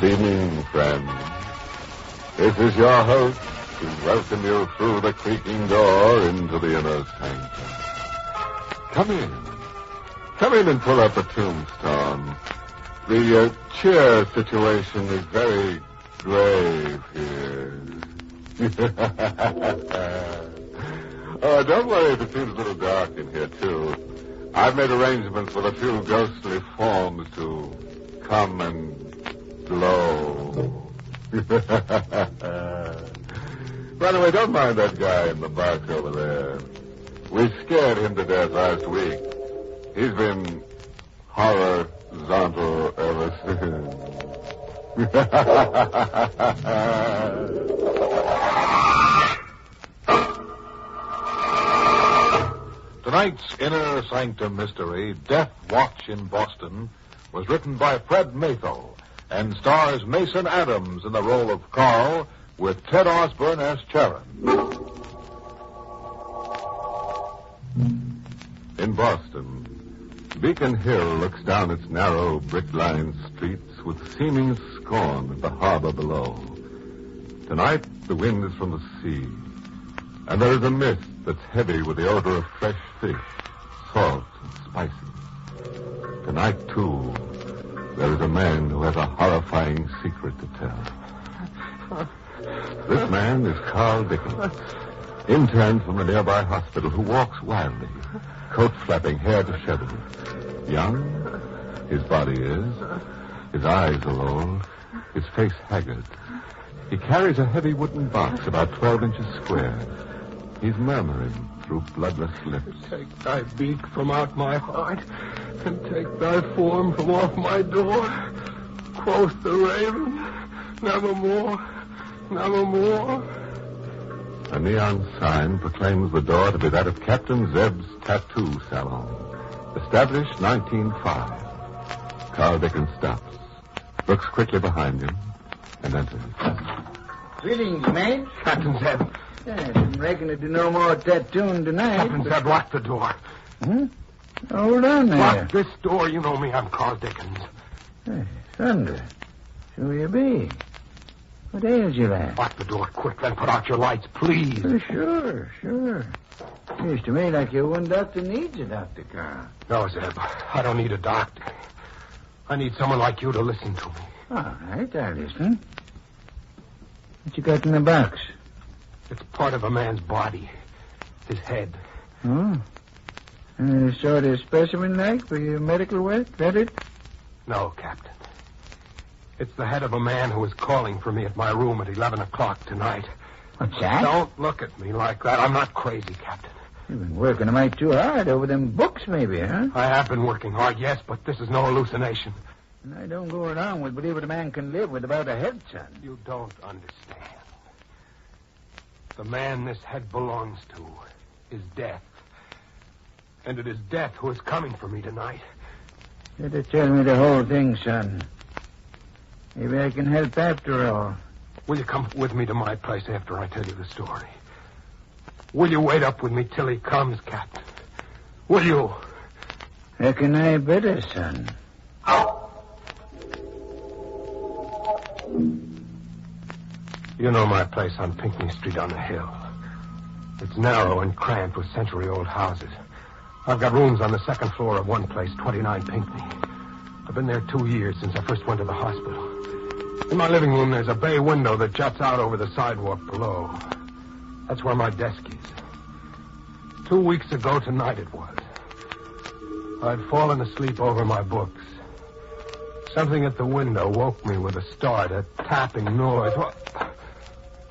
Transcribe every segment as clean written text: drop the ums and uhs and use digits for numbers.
Good evening, friends. This is your host to welcome you through the creaking door into the inner sanctum. Come in and pull up a tombstone. The chair situation is very grave here. Oh, don't worry if it seems a little dark in here, too. I've made arrangements with a few ghostly forms to come and glow. By the way, don't mind that guy in the box over there. We scared him to death last week. He's been horizontal ever since. Tonight's Inner Sanctum mystery, Death Watch in Boston, was written by Fred Matho and stars Mason Adams in the role of Carl with Ted Osborne as Charon. In Boston, Beacon Hill looks down its narrow, brick-lined streets with seeming scorn at the harbor below. Tonight, the wind is from the sea, and there is a mist that's heavy with the odor of fresh fish, salt and spices. Tonight, too, there is a man who has a horrifying secret to tell. This man is Carl Dickens, intern from a nearby hospital who walks wildly, coat flapping, hair disheveled. Young, his body is. His eyes are old, his face haggard. He carries a heavy wooden box about 12 inches square. He's murmuring through bloodless lips. Take thy beak from out my heart, and take thy form from off my door. Quoth the raven, nevermore, nevermore. A neon sign proclaims the door to be that of Captain Zeb's Tattoo Salon. Established 1905. Carl Dickens stops, looks quickly behind him, and enters. Greetings, mate. Captain Zeb. Yes, I'm reckoning to do no more tattooing tonight. Captain Zeb, lock the door. Hold on there. Lock this door. You know me. I'm Carl Dickens. Hey, thunder. Who you be? What ails you, lad? Lock the door quick, then put out your lights, please. Sure. Seems to me like your one doctor needs a doctor, Carl. No, Zeb. I don't need a doctor. I need someone like you to listen to me. All right, I'll listen. What you got in the box? It's part of a man's body. His head. Oh? Sort of specimen-like for your medical work? That it? No, Captain. It's the head of a man who was calling for me at my room at 11 o'clock tonight. What's that? Don't look at me like that. I'm not crazy, Captain. You've been working a mite too hard over them books, maybe, huh? I have been working hard, yes, but this is no hallucination. And I don't go around with believing a man can live with about a head, son. You don't understand. The man this head belongs to is Death. And it is Death who is coming for me tonight. You had to tell me the whole thing, son. Maybe I can help after all. Will you come with me to my place after I tell you the story? Will you wait up with me till he comes, Captain? Will you? Reckon I better, son. You know my place on Pinckney Street on the hill. It's narrow and cramped with century-old houses. I've got rooms on the second floor of one place, 29 Pinckney. I've been there 2 years since I first went to the hospital. In my living room, there's a bay window that juts out over the sidewalk below. That's where my desk is. 2 weeks ago tonight it was. I'd fallen asleep over my books. Something at the window woke me with a start, a tapping noise.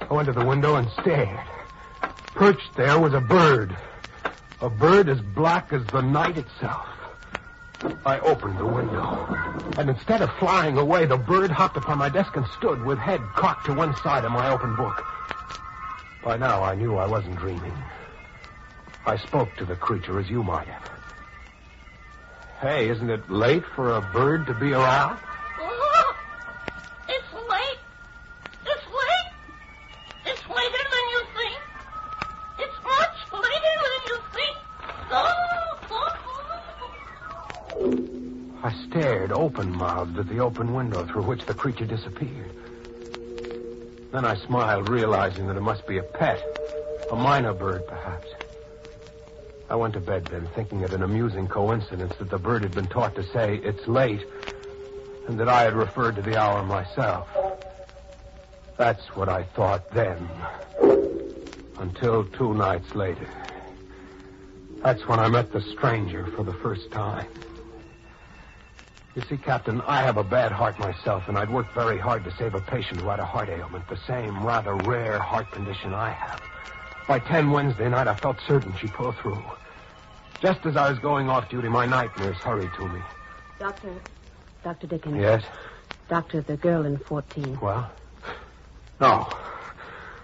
I went to the window and stared. Perched there was a bird. A bird as black as the night itself. I opened the window, and instead of flying away, the bird hopped upon my desk and stood with head cocked to one side of my open book. By now, I knew I wasn't dreaming. I spoke to the creature as you might have. Hey, isn't it late for a bird to be around? Oh, it's late. It's late. It's later than you think. It's much later than you think. Oh. I stared. stared open-mouthed at the open window through which the creature disappeared. Then I smiled, realizing that it must be a pet, a minor bird, perhaps. I went to bed then, thinking it an amusing coincidence that the bird had been taught to say, "It's late," and that I had referred to the hour myself. That's what I thought then. Until 2 nights later. That's when I met the stranger for the first time. You see, Captain, I have a bad heart myself, and I'd worked very hard to save a patient who had a heart ailment, the same rather rare heart condition I have. By 10 Wednesday night, I felt certain she'd pull through. Just as I was going off duty, my night nurse hurried to me. Dr. Dickens. Yes? Doctor, the girl in 14. Well? No.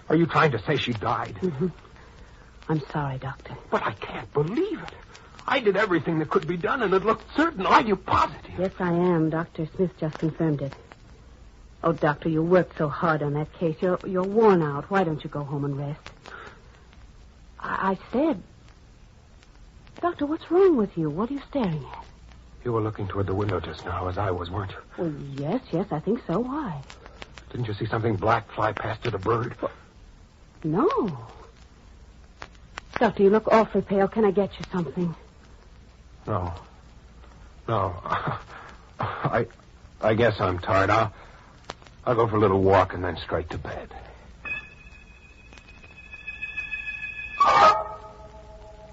Are you trying to say she died? Mm-hmm. I'm sorry, Doctor. But I can't believe it. I did everything that could be done, and it looked certain. Are you positive? Yes, I am. Dr. Smith just confirmed it. Oh, Doctor, you worked so hard on that case. You're worn out. Why don't you go home and rest? I said... Doctor, what's wrong with you? What are you staring at? You were looking toward the window just now, as I was, weren't you? Well, yes, I think so. Why? Didn't you see something black fly past it, a bird? Well, no. Doctor, you look awfully pale. Can I get you something? No. I guess I'm tired. I'll go for a little walk and then straight to bed.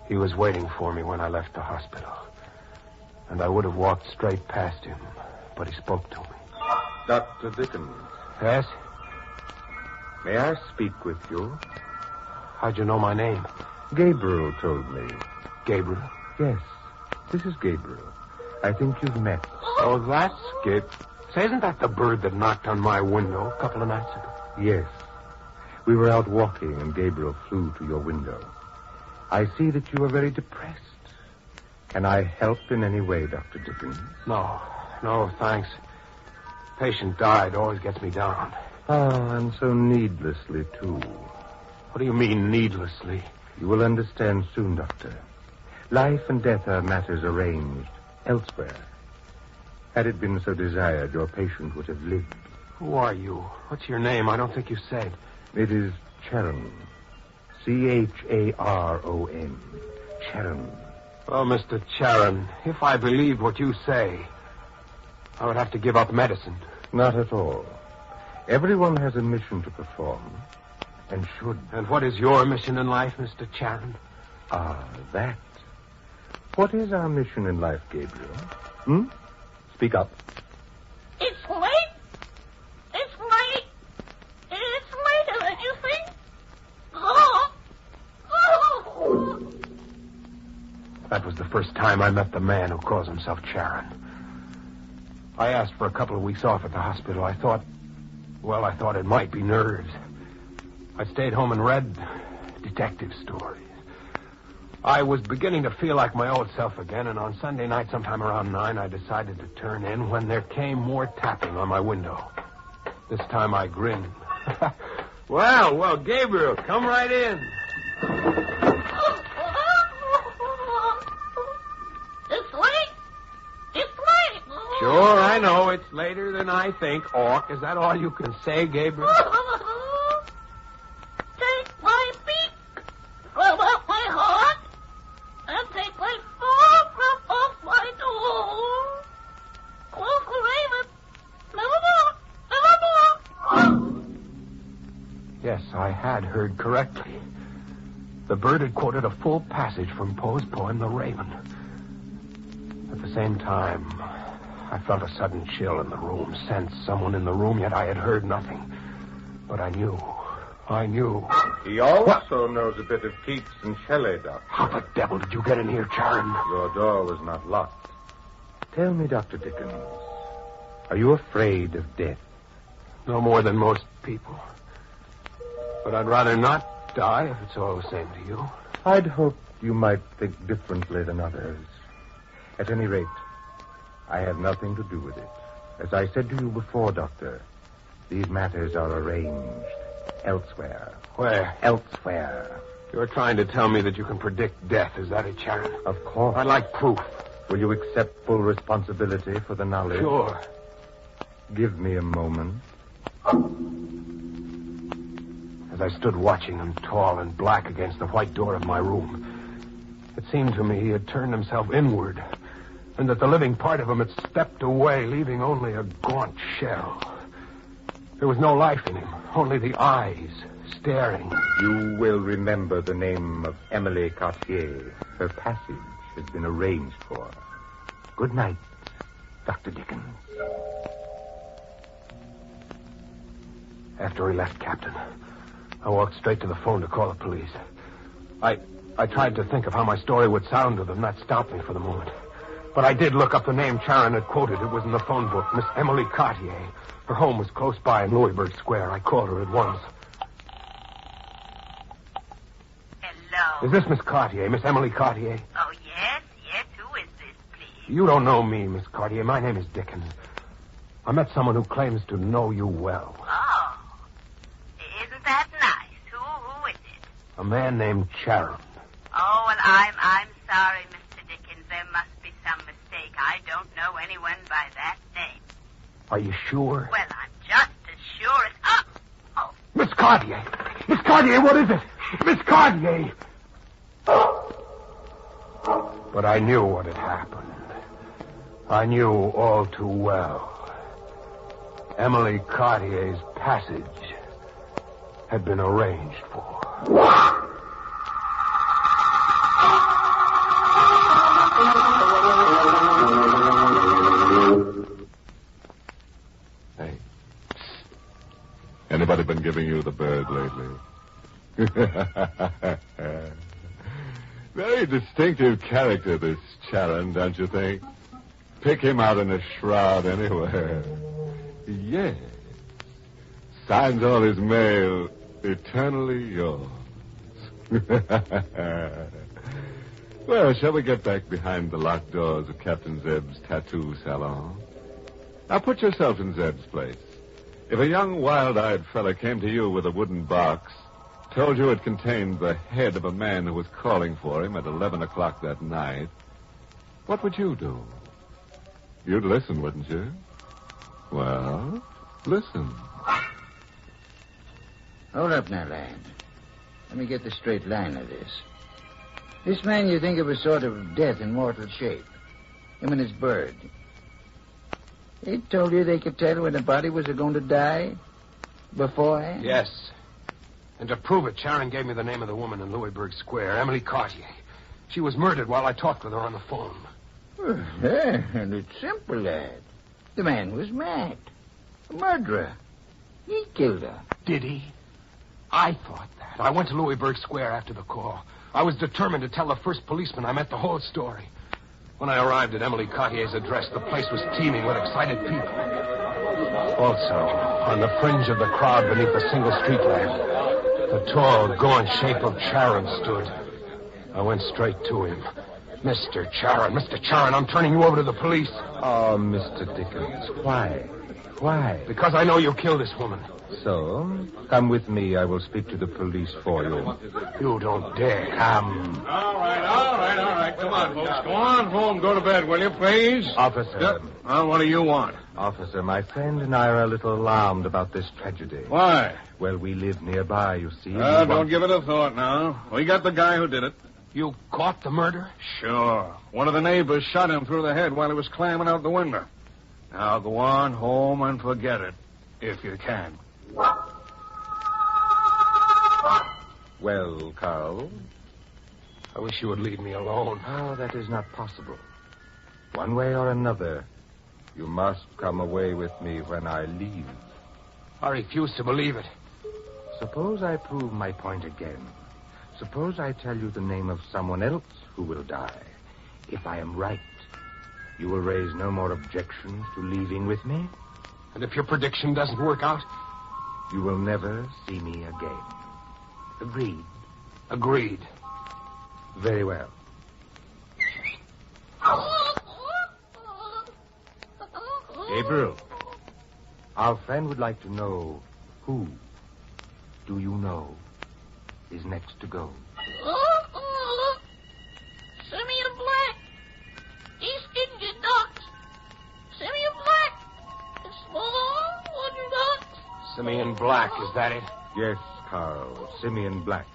He was waiting for me when I left the hospital. And I would have walked straight past him, but he spoke to me. Dr. Dickens. Yes? May I speak with you? How'd you know my name? Gabriel told me. Gabriel? Yes, this is Gabriel. I think you've met. Oh, that's good. Say, isn't that the bird that knocked on my window a couple of nights ago? Yes. We were out walking and Gabriel flew to your window. I see that you are very depressed. Can I help in any way, Dr. Dickens? No, thanks. Patient died. Always gets me down. And so needlessly, too. What do you mean, needlessly? You will understand soon, Doctor. Life and death are matters arranged elsewhere. Had it been so desired, your patient would have lived. Who are you? What's your name? I don't think you said. It is Charon. Charon. Charon. Oh, Mr. Charon, if I believed what you say, I would have to give up medicine. Not at all. Everyone has a mission to perform, and should. And what is your mission in life, Mr. Charon? That. What is our mission in life, Gabriel? Speak up. It's late. It's late. It's later than you think. That was the first time I met the man who calls himself Charon. I asked for a couple of weeks off at the hospital. I thought it might be nerves. I stayed home and read detective stories. I was beginning to feel like my old self again, and on Sunday night, sometime around 9, I decided to turn in when there came more tapping on my window. This time I grinned. Well, Gabriel, come right in. Sure, I know. It's later than I think. Ork, is that all you can say, Gabriel? Take my beak from off my heart and take my paw from off my door. Close the raven. Nevermore. Yes, I had heard correctly. The bird had quoted a full passage from Poe's poem, The Raven. At the same time, I felt a sudden chill in the room, sensed someone in the room, yet I had heard nothing. But I knew. He also knows a bit of Keats and Shelley, Doctor. How the devil did you get in here, Charon? Your door was not locked. Tell me, Dr. Dickens, are you afraid of death? No more than most people. But I'd rather not die if it's all the same to you. I'd hoped you might think differently than others. At any rate, I have nothing to do with it. As I said to you before, Doctor, these matters are arranged elsewhere. Where? Elsewhere. You're trying to tell me that you can predict death, is that it, Charon? Of course. I'd like proof. Will you accept full responsibility for the knowledge? Sure. Give me a moment. As I stood watching him, tall and black against the white door of my room, it seemed to me he had turned himself inward, and that the living part of him had stepped away, leaving only a gaunt shell. There was no life in him, only the eyes staring. You will remember the name of Emily Cartier. Her passage has been arranged for. Good night, Dr. Dickens. After he left, Captain, I walked straight to the phone to call the police. I tried to think of how my story would sound to them. That stopped me for the moment. But I did look up the name Charon had quoted. It was in the phone book, Miss Emily Cartier. Her home was close by in Louisburg Square. I called her at once. Hello. Is this Miss Cartier, Miss Emily Cartier? Oh, yes. Who is this, please? You don't know me, Miss Cartier. My name is Dickens. I met someone who claims to know you well. Oh. Isn't that nice? Who is it? A man named Charon. Oh, well, I'm sorry, Mr. Dickens. There must be some mistake. I don't know anyone by that name. Are you sure? Well, I'm just as sure as... Oh. Miss Cartier! Miss Cartier, what is it? Miss Cartier! But I knew what had happened. I knew all too well. Emily Cartier's passage had been arranged for. Hey. Anybody been giving you the bird lately? Very distinctive character, this Charon, don't you think? Pick him out in a shroud anywhere. Yes. Signs all his mail, eternally yours. Well, shall we get back behind the locked doors of Captain Zeb's tattoo salon? Now, put yourself in Zeb's place. If a young, wild-eyed fella came to you with a wooden box, told you it contained the head of a man who was calling for him at 11 o'clock that night, what would you do? You'd listen, wouldn't you? Well, listen. Hold up now, lad. Let me get the straight line of this. This man you think of as sort of death in mortal shape. Him and his bird. He told you they could tell when the body was going to die? Beforehand? Yes. And to prove it, Charon gave me the name of the woman in Louisburg Square, Emily Cartier. She was murdered while I talked with her on the phone. And it's simple, lad. The man was mad. A murderer. He killed her. Did he? I thought that. I went to Louisburg Square after the call. I was determined to tell the first policeman I met the whole story. When I arrived at Emily Cartier's address, the place was teeming with excited people. Also, on the fringe of the crowd beneath a single street lamp, the tall, gaunt shape of Charon stood. I went straight to him. Mr. Charon, I'm turning you over to the police. Oh, Mr. Dickens, why? Why? Because I know you killed this woman. So, come with me. I will speak to the police for you. You don't dare. Come. All right. Come on, folks. Go on home. Go to bed, will you, please? Officer. Yep. Well, what do you want? Officer, my friend and I are a little alarmed about this tragedy. Why? Well, we live nearby, you see. Don't give it a thought now. We got the guy who did it. You caught the murder? Sure. One of the neighbors shot him through the head while he was climbing out the window. Now go on home and forget it, if you can. Well, Carl? I wish you would leave me alone. Oh, that is not possible. One way or another, you must come away with me when I leave. I refuse to believe it. Suppose I prove my point again. Suppose I tell you the name of someone else who will die. If I am right, you will raise no more objections to leaving with me? And if your prediction doesn't work out? You will never see me again. Agreed? Agreed. Very well. Gabriel, our friend would like to know who, do you know, is next to go. Simeon Black. He's Simeon Black, is that it? Yes, Carl. Simeon Black.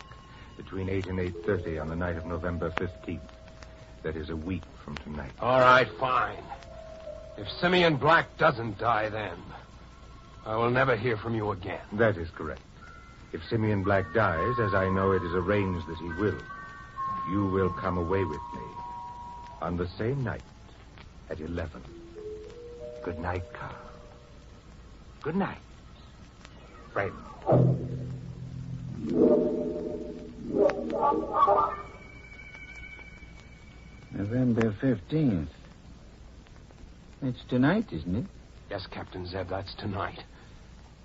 Between 8 and 8:30 on the night of November 15th. That is a week from tonight. All right, fine. If Simeon Black doesn't die then, I will never hear from you again. That is correct. If Simeon Black dies, as I know it is arranged that he will, you will come away with me on the same night at 11. Good night, Carl. Good night, friend. November 15th. It's tonight, isn't it? Yes, Captain Zeb, that's tonight.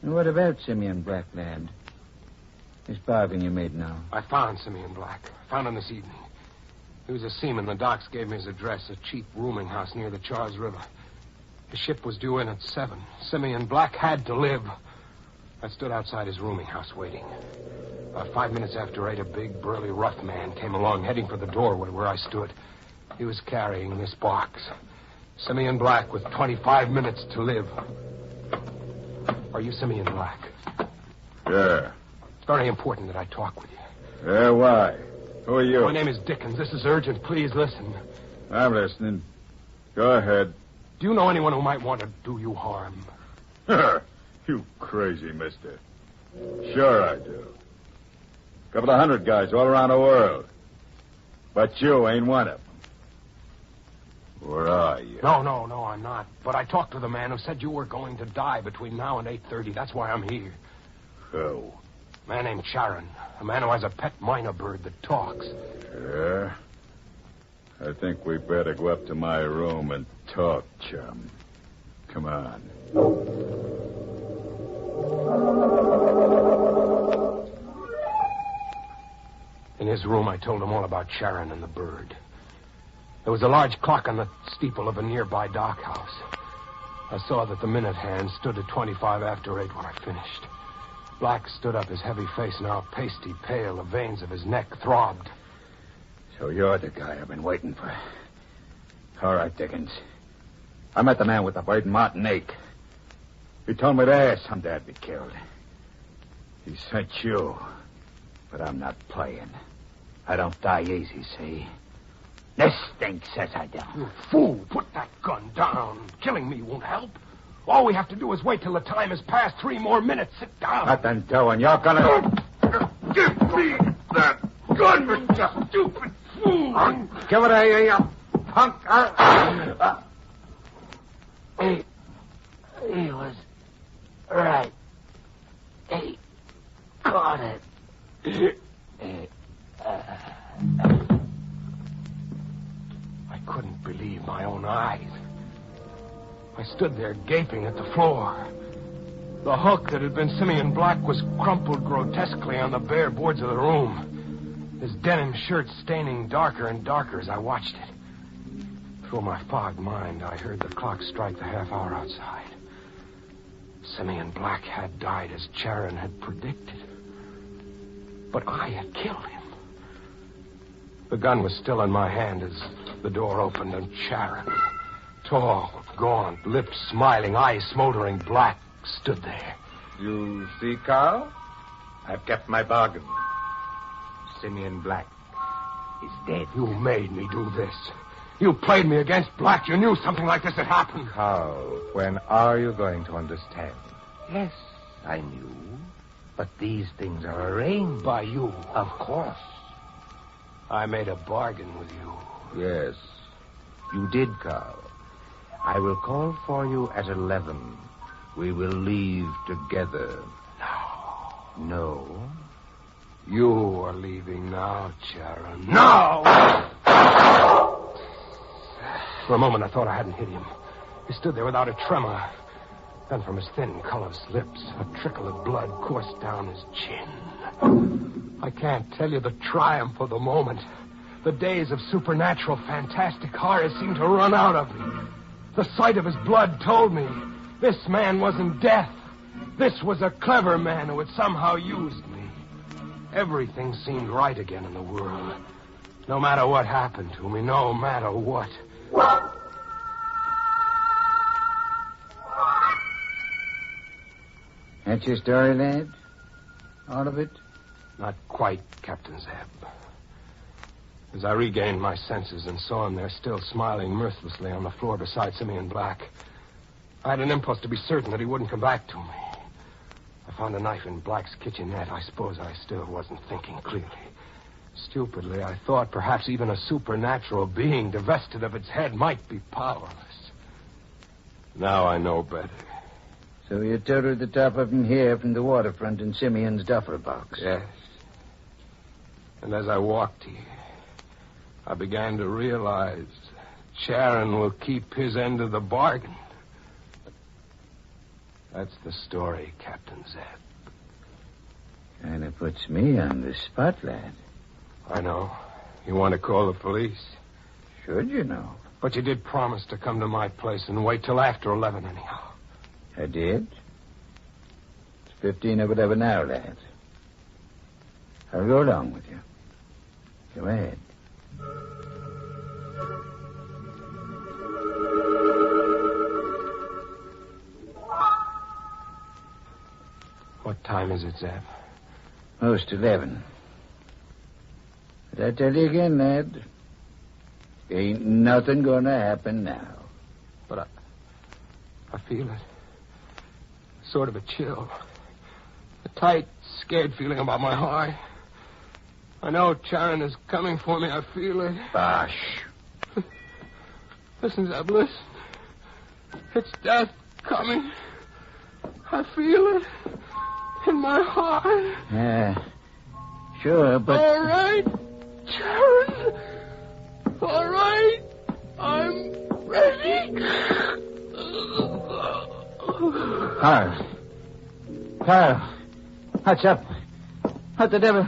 And what about Simeon Black, lad? This bargain you made now. I found Simeon Black. Found him this evening. He was a seaman. The docks gave me his address, a cheap rooming house near the Charles River. The ship was due in at 7. Simeon Black had to live. I stood outside his rooming house waiting. About 5 minutes after 8, a big, burly, rough man came along, heading for the doorway where I stood. He was carrying this box. Simeon Black with 25 minutes to live. Are you Simeon Black? Yeah. It's very important that I talk with you. Yeah, why? Who are you? My name is Dickens. This is urgent. Please listen. I'm listening. Go ahead. Do you know anyone who might want to do you harm? You crazy mister. Sure I do. A couple of 100 guys all around the world. But you ain't one of them. Where are you? No, I'm not. But I talked to the man who said you were going to die between now and 8:30. That's why I'm here. Who? A man named Charon. A man who has a pet minor bird that talks. Yeah? I think we better go up to my room and talk, chum. Come on. In his room, I told him all about Charon and the bird. There was a large clock on the steeple of a nearby dock house. I saw that the minute hand stood at 25 after 8 when I finished. Black stood up, his heavy face now pasty pale. The veins of his neck throbbed. So you're the guy I've been waiting for. All right, Dickens. I met the man with the bird in Martinique. He told me there someday I'd be killed. He sent you. But I'm not playing. I don't die easy, see? This thing says I don't. You fool! Put that gun down. Killing me won't help. All we have to do is wait till the time has passed. 3 more minutes. Sit down. Nothing doing. You're gonna... Give me that gun, you stupid fool! Give it here, you punk. He was right. He caught it. I couldn't believe my own eyes. I stood there gaping at the floor. The hook that had been Simeon Black was crumpled grotesquely on the bare boards of the room. His denim shirt staining darker and darker as I watched it. Through my fogged mind, I heard the clock strike the half hour outside. Simeon Black had died as Charon had predicted. But I had killed him. The gun was still in my hand as the door opened and Charon, tall, gaunt, lips smiling, eyes smoldering black, stood there. You see, Carl? I've kept my bargain. Simeon Black is dead. You made me do this. You played me against Black. You knew something like this had happened. Carl, when are you going to understand? Yes, I knew. But these things are arranged. By you. Of course. I made a bargain with you. Yes, you did, Carl. I will call for you at 11. We will leave together. No. You are leaving now, Charon. No! For a moment, I thought I hadn't hit him. He stood there without a tremor. Then from his thin, colorless lips, a trickle of blood coursed down his chin. I can't tell you the triumph of the moment. The days of supernatural, fantastic horror seemed to run out of me. The sight of his blood told me this man wasn't death. This was a clever man who had somehow used me. Everything seemed right again in the world. No matter what happened to me, no matter what. That's your story, lad? All of it? Not quite, Captain Zeb. As I regained my senses and saw him there still smiling mirthlessly on the floor beside Simeon Black, I had an impulse to be certain that he wouldn't come back to me. I found a knife in Black's kitchenette. I suppose I still wasn't thinking clearly. Stupidly, I thought perhaps even a supernatural being divested of its head might be powerless. Now I know better. So you toted the top of him here from the waterfront in Simeon's duffel box? Yes. And as I walked here, I began to realize Charon will keep his end of the bargain. That's the story, Captain Zeb. Kind of puts me on the spot, lad. I know. You want to call the police? Should you know? But you did promise to come to my place and wait till after 11 anyhow. I did. It's 15 of 11 now, lad. I'll go along with you. Go ahead. What time is it, Zeb? Most 11. But I tell you again, lad, ain't nothing gonna happen now. But I feel it. Sort of a chill. A tight, scared feeling about my heart. I know Charon is coming for me. I feel it. Bosh. Listen, Zeb, listen. It's death coming. I feel it in my heart. Yeah, sure, but... All right, Charon. All right. I'm ready. Carl. What's up? What the devil?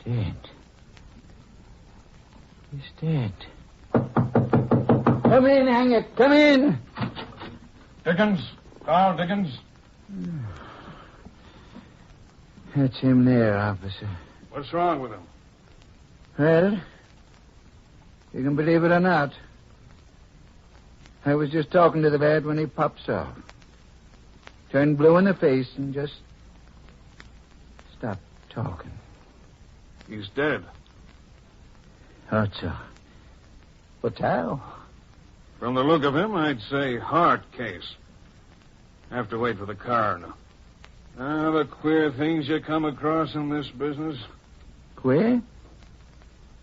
Dead. He's dead. Come in, hang it. Come in. Dickens. Carl Dickens. That's him there, officer. What's wrong with him? Well, you can believe it or not. I was just talking to the lad when he pops off. Turned blue in the face and just stopped talking. He's dead. Thought so. But how? From the look of him, I'd say heart case. Have to wait for the coroner. The queer things you come across in this business. Queer?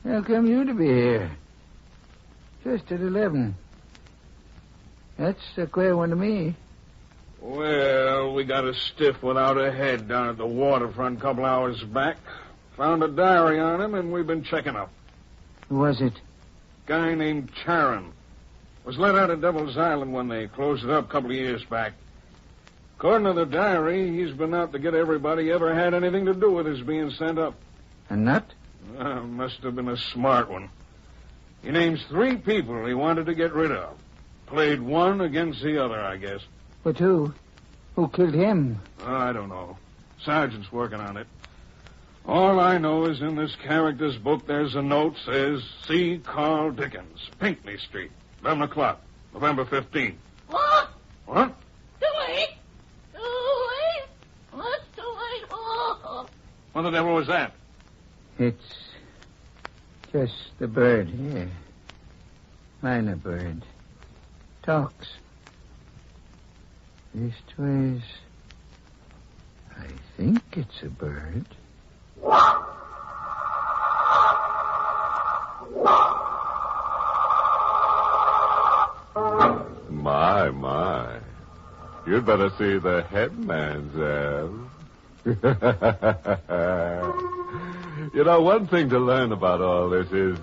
How come you to be here? Just at 11. That's a queer one to me. Well, we got a stiff without a head down at the waterfront a couple hours back. Found a diary on him, and we've been checking up. Who was it? Guy named Charon. Was let out of Devil's Island when they closed it up a couple of years back. According to the diary, he's been out to get everybody he ever had anything to do with his being sent up. A nut? Must have been a smart one. He names 3 people he wanted to get rid of. Played one against the other, I guess. But who? Who killed him? I don't know. Sergeant's working on it. All I know is in this character's book there's a note says, see Carl Dickens, Pinckney Street, 11 o'clock, November 15th. What? What? Too late. Too late. What's too late? Oh. What the devil was that? It's just the bird here. Minor bird. Talks. Leastways, I think it's a bird. My. You'd better see the headman, Zeb. You know, one thing to learn about all this is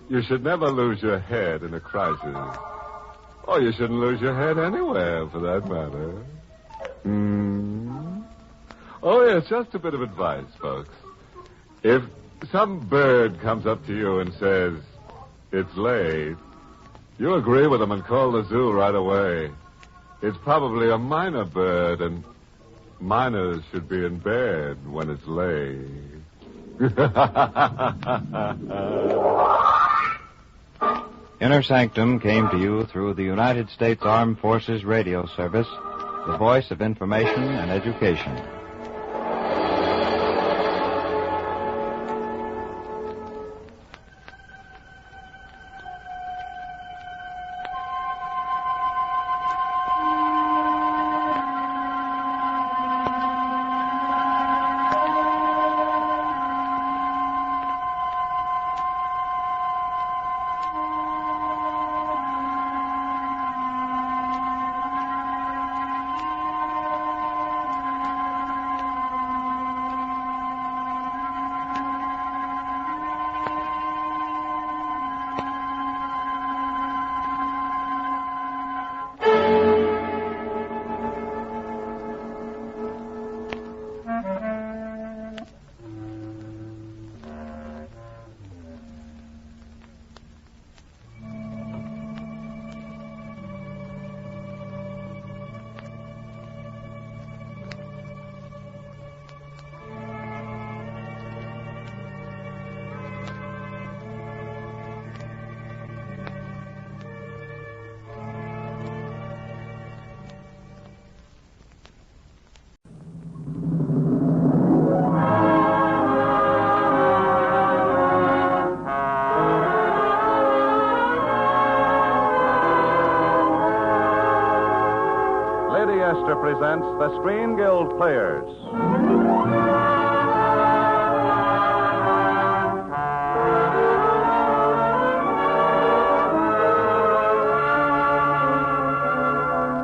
you should never lose your head in a crisis. Or you shouldn't lose your head anywhere, for that matter. Oh, yes, just a bit of advice, folks. If some bird comes up to you and says, it's late, you agree with them and call the zoo right away. It's probably a minor bird, and minors should be in bed when it's late. Inner Sanctum came to you through the United States Armed Forces Radio Service, the voice of information and education. Presents the Screen Guild Players.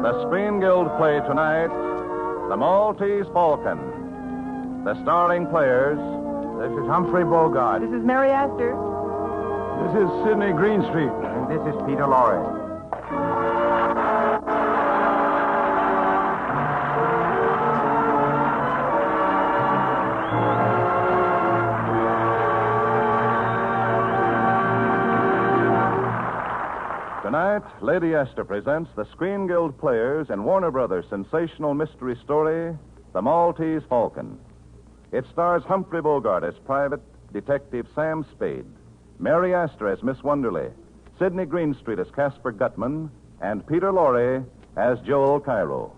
The Screen Guild play tonight, The Maltese Falcon. The starring players, this is Humphrey Bogart. This is Mary Astor. This is Sidney Greenstreet. And this is Peter Lorre. Tonight, Lady Esther presents the Screen Guild Players and Warner Brothers' sensational mystery story, The Maltese Falcon. It stars Humphrey Bogart as Private Detective Sam Spade, Mary Astor as Miss Wonderly, Sidney Greenstreet as Caspar Gutman, and Peter Lorre as Joel Cairo.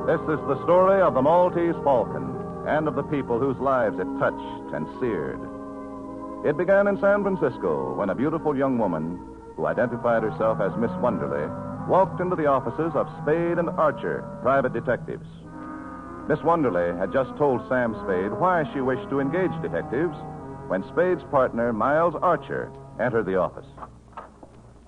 This is the story of the Maltese Falcon and of the people whose lives it touched and seared. It began in San Francisco when a beautiful young woman, who identified herself as Miss Wonderly, walked into the offices of Spade and Archer, private detectives. Miss Wonderly had just told Sam Spade why she wished to engage detectives when Spade's partner, Miles Archer, entered the office.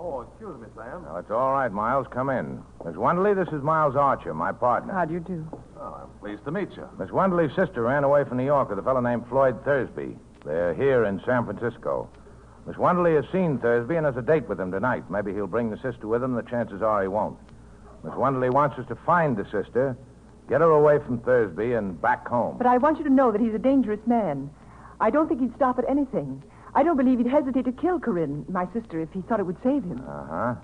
Oh, excuse me, Sam. Oh, it's all right, Miles. Come in. Miss Wonderly, this is Miles Archer, my partner. How do you do? Oh, I'm pleased to meet you. Miss Wonderly's sister ran away from New York with a fellow named Floyd Thursby. They're here in San Francisco. Miss Wonderly has seen Thursby and has a date with him tonight. Maybe he'll bring the sister with him. The chances are he won't. Miss Wonderly wants us to find the sister, get her away from Thursby, and back home. But I want you to know that he's a dangerous man. I don't think he'd stop at anything. I don't believe he'd hesitate to kill Corinne, my sister, if he thought it would save him. Uh-huh.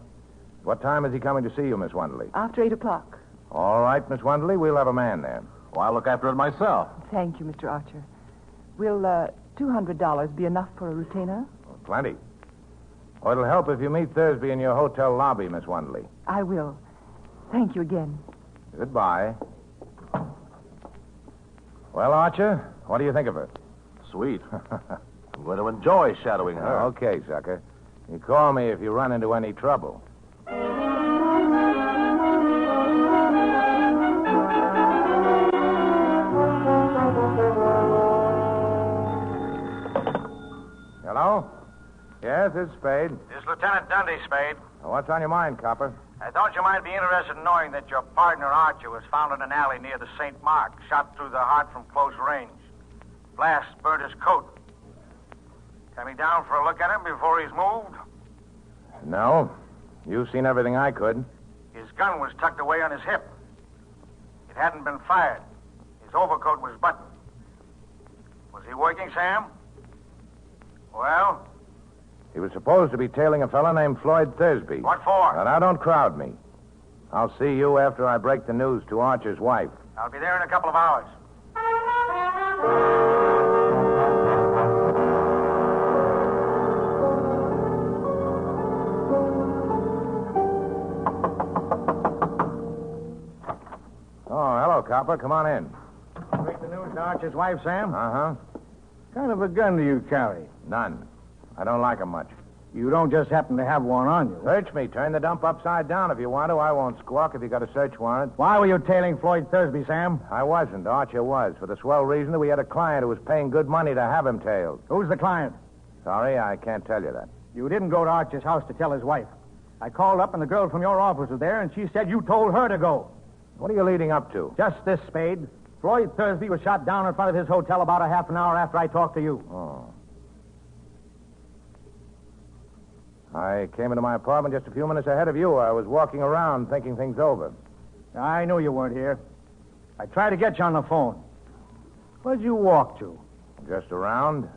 What time is he coming to see you, Miss Wonderly? After 8 o'clock. All right, Miss Wonderly, we'll have a man there. Oh, I'll look after it myself. Thank you, Mr. Archer. Will $200 be enough for a retainer? Oh, plenty. Oh, it'll help if you meet Thursby in your hotel lobby, Miss Wonderly. I will. Thank you again. Goodbye. Well, Archer, what do you think of her? Sweet. I'm going to enjoy shadowing her. Okay, sucker. You call me if you run into any trouble. Hello? Yes, it's Spade. This is Lieutenant Dundee, Spade. What's on your mind, Copper? Don't you mind being interested in knowing that your partner, Archer, was found in an alley near the St. Mark, shot through the heart from close range. Blast burnt his coat. Coming down for a look at him before he's moved? No. You've seen everything I could. His gun was tucked away on his hip. It hadn't been fired. His overcoat was buttoned. Was he working, Sam? Well, He was supposed to be tailing a fellow named Floyd Thursby. What for? Now, don't crowd me. I'll see you after I break the news to Archer's wife. I'll be there in a couple of hours. Oh, hello, copper. Come on in. Break the news to Archer's wife, Sam? Uh-huh. What kind of a gun do you carry? None. I don't like 'em much. You don't just happen to have one on you. Search me. Turn the dump upside down if you want to. I won't squawk if you got a search warrant. Why were you tailing Floyd Thursby, Sam? I wasn't. Archer was. For the swell reason that we had a client who was paying good money to have him tailed. Who's the client? Sorry, I can't tell you that. You didn't go to Archer's house to tell his wife. I called up and the girl from your office was there, and she said you told her to go. What are you leading up to? Just this, Spade. Floyd Thursby was shot down in front of his hotel about a half an hour after I talked to you. Oh. I came into my apartment just a few minutes ahead of you. I was walking around thinking things over. I knew you weren't here. I tried to get you on the phone. Where'd you walk to? Just around.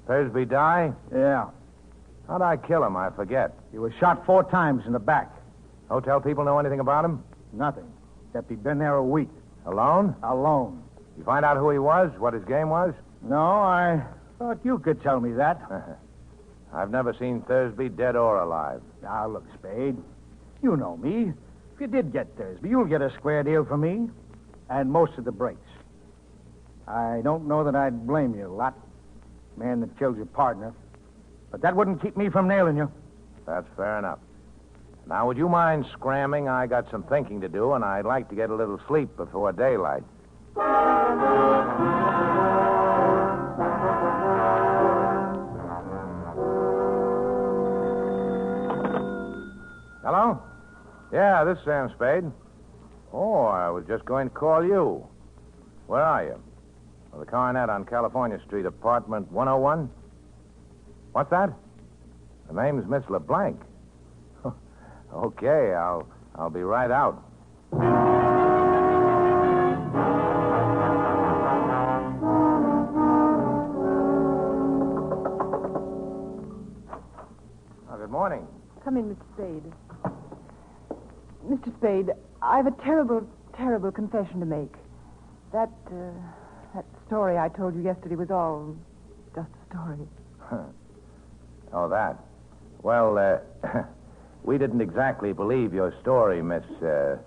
Thursby die? Yeah. How'd I kill him? I forget. He was shot 4 times in the back. Hotel people know anything about him? Nothing. Except he'd been there a week. Alone? Alone. You find out who he was? What his game was? No, I thought you could tell me that. I've never seen Thursby dead or alive. Now, look, Spade. You know me. If you did get Thursby, you'll get a square deal from me. And most of the breaks. I don't know that I'd blame you a lot. Man that killed your partner. But that wouldn't keep me from nailing you. That's fair enough. Now, would you mind scramming? I got some thinking to do, and I'd like to get a little sleep before daylight. Hello? Yeah, this is Sam Spade. Oh, I was just going to call you. Where are you? Well, the Coronet on California Street, apartment 101? What's that? The name's Miss LeBlanc. Okay, I'll be right out. Good morning. Come in, Mr. Spade. Mr. Spade, I have a terrible, terrible confession to make. That story I told you yesterday was all just a story. Oh, that. Well, we didn't exactly believe your story, Miss... is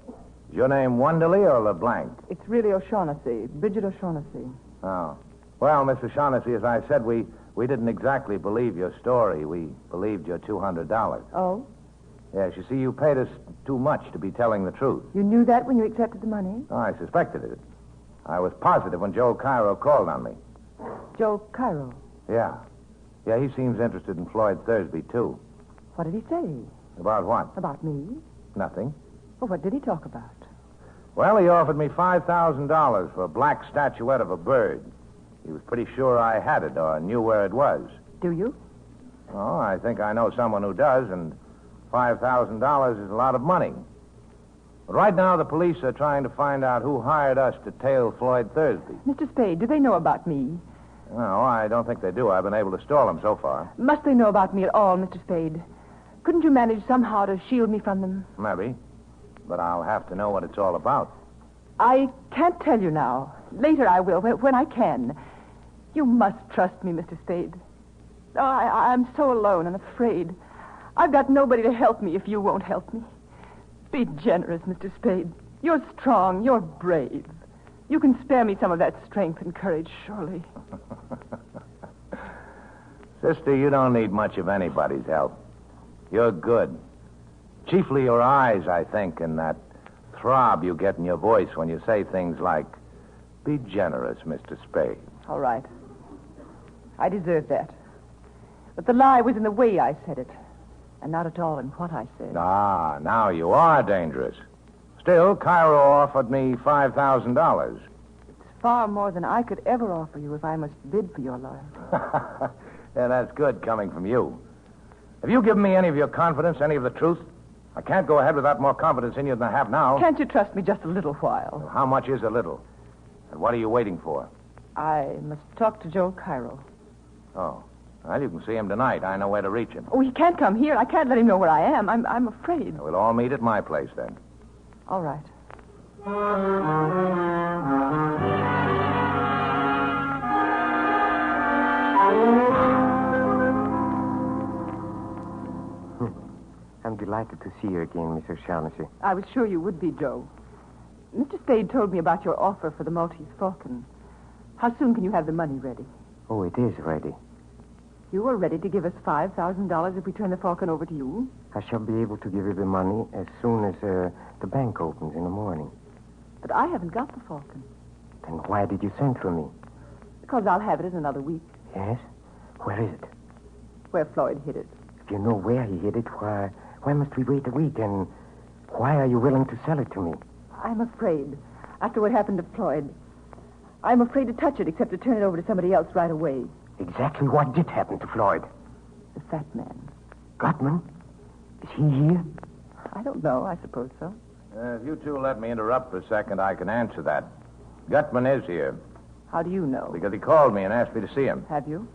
your name Wonderly or LeBlanc? It's really O'Shaughnessy, Bridget O'Shaughnessy. Oh. Well, Miss O'Shaughnessy, as I said, we didn't exactly believe your story. We believed your $200. Oh? Yes, you see, you paid us too much to be telling the truth. You knew that when you accepted the money? Oh, I suspected it. I was positive when Joe Cairo called on me. Joe Cairo? Yeah. Yeah, he seems interested in Floyd Thursby, too. What did he say? About what? About me? Nothing. Well, what did he talk about? Well, he offered me $5,000 for a black statuette of a bird. He was pretty sure I had it or knew where it was. Do you? Oh, I think I know someone who does, and $5,000 is a lot of money. But right now, the police are trying to find out who hired us to tail Floyd Thursby. Mr. Spade, do they know about me? No, I don't think they do. I've been able to stall them so far. Must they know about me at all, Mr. Spade? Couldn't you manage somehow to shield me from them? Maybe. But I'll have to know what it's all about. I can't tell you now. Later I will, when I can. You must trust me, Mr. Spade. Oh, I'm so alone and afraid. I've got nobody to help me if you won't help me. Be generous, Mr. Spade. You're strong. You're brave. You can spare me some of that strength and courage, surely. Sister, you don't need much of anybody's help. You're good. Chiefly your eyes, I think, and that throb you get in your voice when you say things like, be generous, Mr. Spade. All right. I deserve that. But the lie was in the way I said it, and not at all in what I said. Ah, now you are dangerous. Still, Cairo offered me $5,000. It's far more than I could ever offer you if I must bid for your loyalty. Yeah, that's good coming from you. Have you given me any of your confidence, any of the truth? I can't go ahead without more confidence in you than I have now. Can't you trust me just a little while? How much is a little? And what are you waiting for? I must talk to Joe Cairo. Oh. Well, you can see him tonight. I know where to reach him. Oh, he can't come here. I can't let him know where I am. I'm afraid. We'll all meet at my place, then. All right. I'm delighted to see you again, Miss O'Shaughnessy. I was sure you would be, Joe. Mr. Spade told me about your offer for the Maltese Falcon. How soon can you have the money ready? Oh, it is ready. You are ready to give us $5,000 if we turn the Falcon over to you? I shall be able to give you the money as soon as the bank opens in the morning. But I haven't got the Falcon. Then why did you send for me? Because I'll have it in another week. Yes? Where is it? Where Floyd hid it. If you know where he hid it, why must we wait a week? And why are you willing to sell it to me? I'm afraid. After what happened to Floyd, I'm afraid to touch it except to turn it over to somebody else right away. Exactly what did happen to Floyd? The fat man. Gutman? Is he here? I don't know. I suppose so. If you two let me interrupt for a second, I can answer that. Gutman is here. How do you know? Because he called me and asked me to see him. Have you?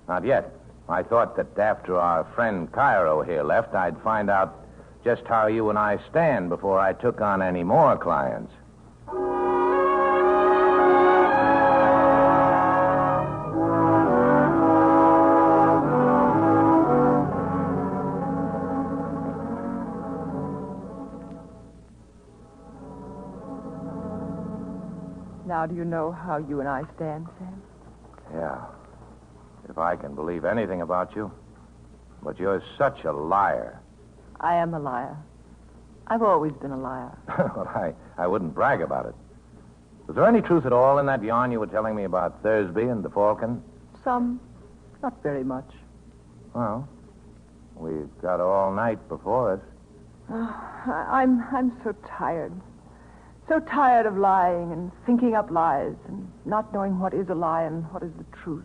Not yet. I thought that after our friend Cairo here left, I'd find out just how you and I stand before I took on any more clients. Now do you know how you and I stand, Sam? Yeah. If I can believe anything about you. But you're such a liar. I am a liar. I've always been a liar. Well, I wouldn't brag about it. Was there any truth at all in that yarn you were telling me about Thursby and the Falcon? Some. Not very much. Well, we've got all night before us. I'm so tired. So tired of lying and thinking up lies and not knowing what is a lie and what is the truth.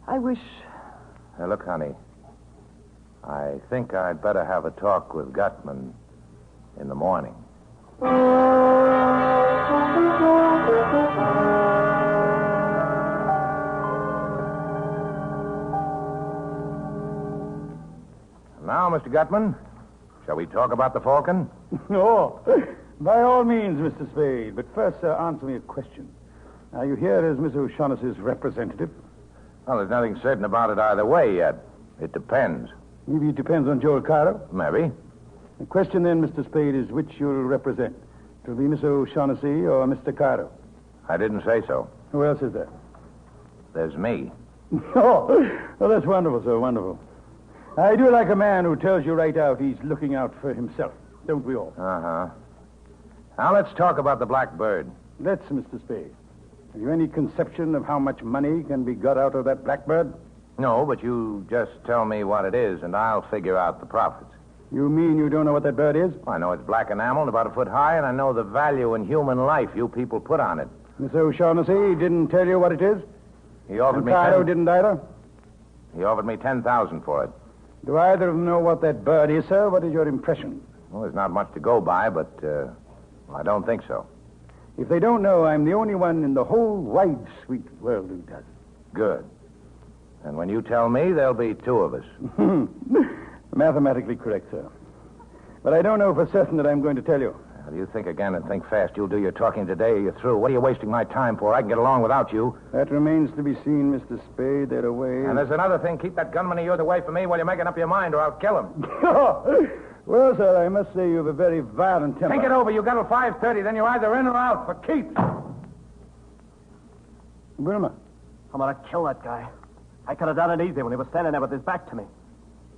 I wish... Now, look, honey. I think I'd better have a talk with Gutman in the morning. Now, Mr. Gutman, shall we talk about the Falcon? Oh, by all means, Mr. Spade. But first, answer me a question. Are you here as Miss O'Shaughnessy's representative? Well, there's nothing certain about it either way yet. It depends. Maybe it depends on Joel Cairo? Maybe. The question then, Mr. Spade, is which you'll represent. It'll be Miss O'Shaughnessy or Mr. Cairo. I didn't say so. Who else is there? There's me. Oh, that's wonderful, sir, wonderful. I do like a man who tells you right out he's looking out for himself. Don't we all? Uh-huh. Now, let's talk about the Blackbird. Let's, Mr. Spade. Have you any conception of how much money can be got out of that Blackbird? No, but you just tell me what it is, and I'll figure out the profits. You mean you don't know what that bird is? I know it's black enamel and about a foot high, and I know the value in human life you people put on it. Miss O'Shaughnessy didn't tell you what it is? He offered me Cairo didn't either? He offered me $10,000 for it. Do either of them know what that bird is, sir? What is your impression? Well, there's not much to go by, but I don't think so. If they don't know, I'm the only one in the whole wide, sweet world who does. Good. And when you tell me, there'll be two of us. Mathematically correct, sir. But I don't know for certain that I'm going to tell you. Well, you think again and think fast. You'll do your talking today or you're through. What are you wasting my time for? I can get along without you. That remains to be seen, Mr. Spade. They're away. And there's another thing. Keep that gunman of yours away from me while you're making up your mind, or I'll kill him. Well, sir, I must say you have a very violent temper. Think it over. You got till 5:30. Then you're either in or out for keeps. Wilma. I'm going to kill that guy. I could have done it easy when he was standing there with his back to me.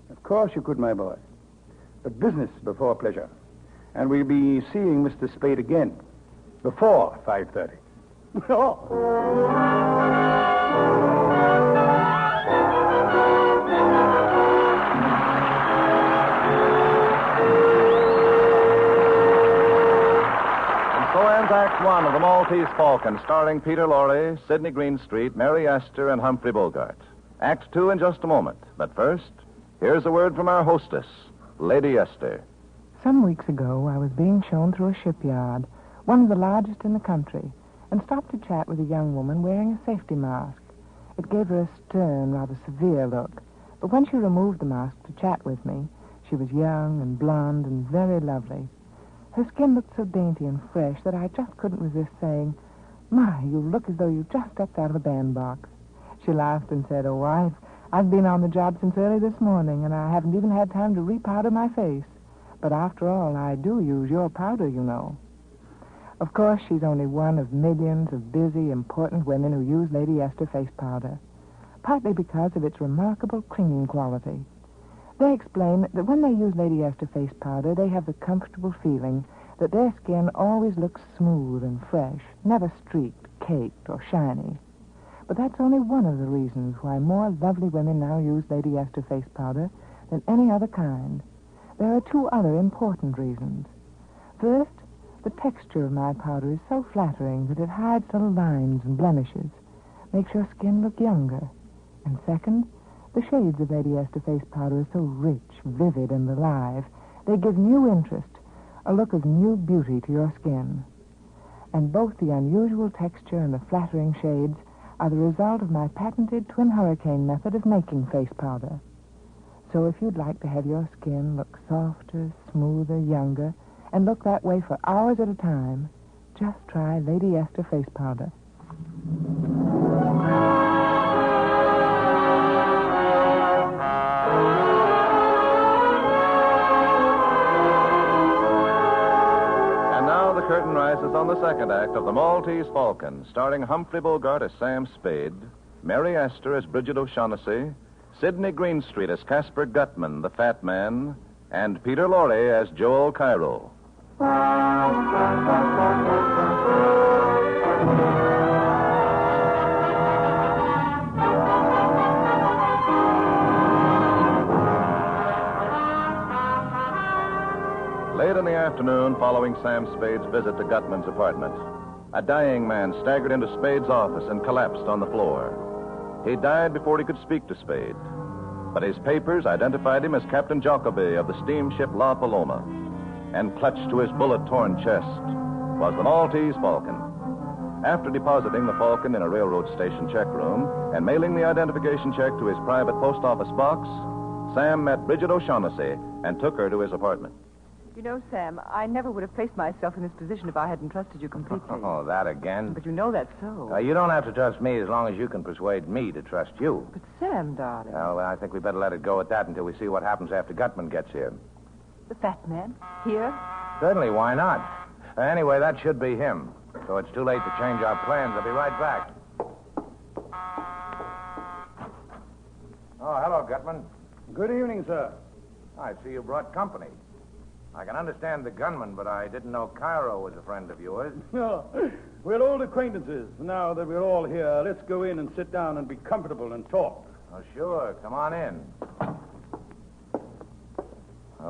Of course you could, my boy. But business before pleasure. And we'll be seeing Mr. Spade again before 5:30. So ends Act One of The Maltese Falcon, starring Peter Lorre, Sidney Greenstreet, Mary Astor, and Humphrey Bogart. Act Two in just a moment. But first, here's a word from our hostess, Lady Esther. Some weeks ago, I was being shown through a shipyard, one of the largest in the country, and stopped to chat with a young woman wearing a safety mask. It gave her a stern, rather severe look. But when she removed the mask to chat with me, she was young and blonde and very lovely. Her skin looked so dainty and fresh that I just couldn't resist saying, "My, you look as though you just stepped out of a bandbox." She laughed and said, "Oh, I've been on the job since early this morning, and I haven't even had time to repowder my face. But after all, I do use your powder, you know." Of course, she's only one of millions of busy, important women who use Lady Esther face powder, partly because of its remarkable clinging quality. They explain that when they use Lady Esther face powder, they have the comfortable feeling that their skin always looks smooth and fresh, never streaked, caked, or shiny. But that's only one of the reasons why more lovely women now use Lady Esther face powder than any other kind. There are two other important reasons. First, the texture of my powder is so flattering that it hides little lines and blemishes, makes your skin look younger. And second, the shades of Lady Esther face powder are so rich, vivid, and alive, they give new interest, a look of new beauty to your skin. And both the unusual texture and the flattering shades are the result of my patented twin hurricane method of making face powder. So if you'd like to have your skin look softer, smoother, younger, and look that way for hours at a time, just try Lady Esther face powder. And now the curtain rises on the second act of The Maltese Falcon, starring Humphrey Bogart as Sam Spade, Mary Astor as Bridget O'Shaughnessy, Sidney Greenstreet as Caspar Gutman, the Fat Man, and Peter Lorre as Joel Cairo. Late in the afternoon, following Sam Spade's visit to Gutman's apartment, a dying man staggered into Spade's office and collapsed on the floor. He died before he could speak to Spade, but his papers identified him as Captain Jacoby of the steamship La Paloma, and clutched to his bullet-torn chest was the Maltese Falcon. After depositing the Falcon in a railroad station check room and mailing the identification check to his private post office box, Sam met Bridget O'Shaughnessy and took her to his apartment. You know, Sam, I never would have placed myself in this position if I hadn't trusted you completely. Oh, that again? But you know that's so. You don't have to trust me as long as you can persuade me to trust you. But Sam, darling. Well, I think we better let it go at that until we see what happens after Gutman gets here. The fat man? Here? Certainly, why not? Anyway, that should be him. So it's too late to change our plans. I'll be right back. Oh, hello, Gutman. Good evening, sir. I see you brought company. I can understand the gunman, but I didn't know Cairo was a friend of yours. Oh, we're old acquaintances. Now that we're all here, let's go in and sit down and be comfortable and talk. Oh, sure. Come on in.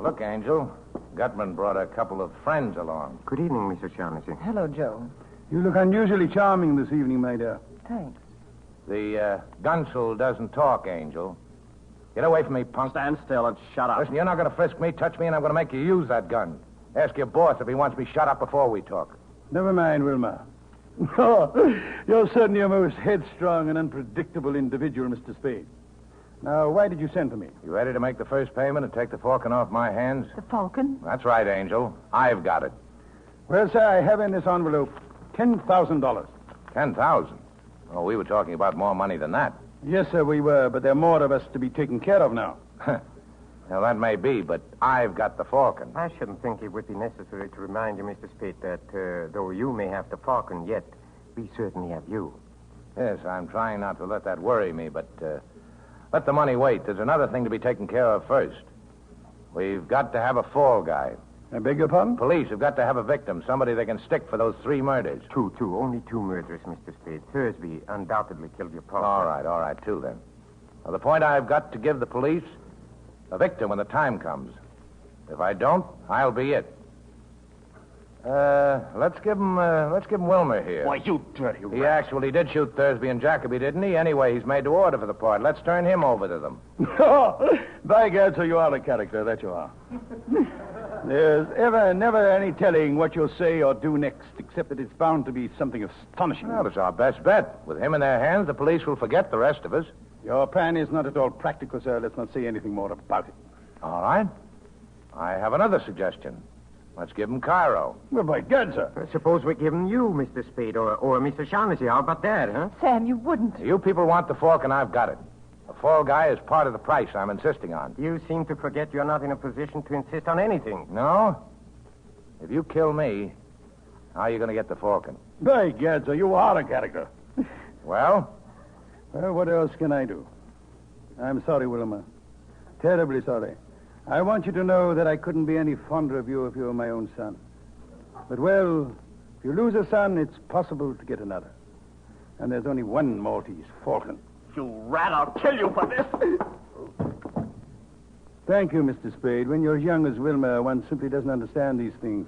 Look, Angel. Gutman brought a couple of friends along. Good evening, Mr. Shaughnessy. Hello, Joe. You look unusually charming this evening, my dear. Thanks. The Gunsel doesn't talk, Angel. Get away from me, punk. Stand still and shut up. Listen, you're not going to frisk me, touch me, and I'm going to make you use that gun. Ask your boss if he wants me shut up before we talk. Never mind, Wilma. Oh, you're certainly a most headstrong and unpredictable individual, Mr. Spade. Now, why did you send for me? You ready to make the first payment and take the Falcon off my hands? The Falcon? That's right, Angel. I've got it. Well, sir, I have in this envelope $10,000. 10,000? Oh, we were talking about more money than that. Yes, sir, we were, but there are more of us to be taken care of now. Well, that may be, but I've got the Falcon. I shouldn't think it would be necessary to remind you, Mr. Spade, that though you may have the Falcon yet, we certainly have you. Yes, I'm trying not to let that worry me, but let the money wait. There's another thing to be taken care of first. We've got to have a fall guy. I beg your pardon? Police have got to have a victim, somebody they can stick for those 3 murders. Two. Only 2 murders, Mr. Spade. Thursby undoubtedly killed your partner. All right, 2 then. Well, the point I've got to give the police, a victim when the time comes. If I don't, I'll be it. Let's give him Wilmer here. Why, you dirty rat. He actually did shoot Thursby and Jacoby, didn't he? Anyway, he's made to order for the part. Let's turn him over to them. Oh, by God, so you are a character, that you are. There's never any telling what you'll say or do next, except that it's bound to be something astonishing. Well, it's our best bet. With him in their hands, the police will forget the rest of us. Your plan is not at all practical, sir. Let's not say anything more about it. All right. I have another suggestion. Let's give him Cairo. Well, by God, sir. Suppose we give him you, Mr. Spade, or Mr. Shaughnessy. How about that, huh? Sam, you wouldn't. You people want the fork, and I've got it. The fall guy is part of the price I'm insisting on. You seem to forget you're not in a position to insist on anything. No? If you kill me, how are you going to get the forking? By God, sir, you are a character. Well? Well, what else can I do? I'm sorry, Wilma. Terribly sorry. I want you to know that I couldn't be any fonder of you if you were my own son. But, well, if you lose a son, it's possible to get another. And there's only one Maltese falcon. You rat, I'll kill you for this. Thank you, Mr. Spade. When you're as young as Wilma, one simply doesn't understand these things.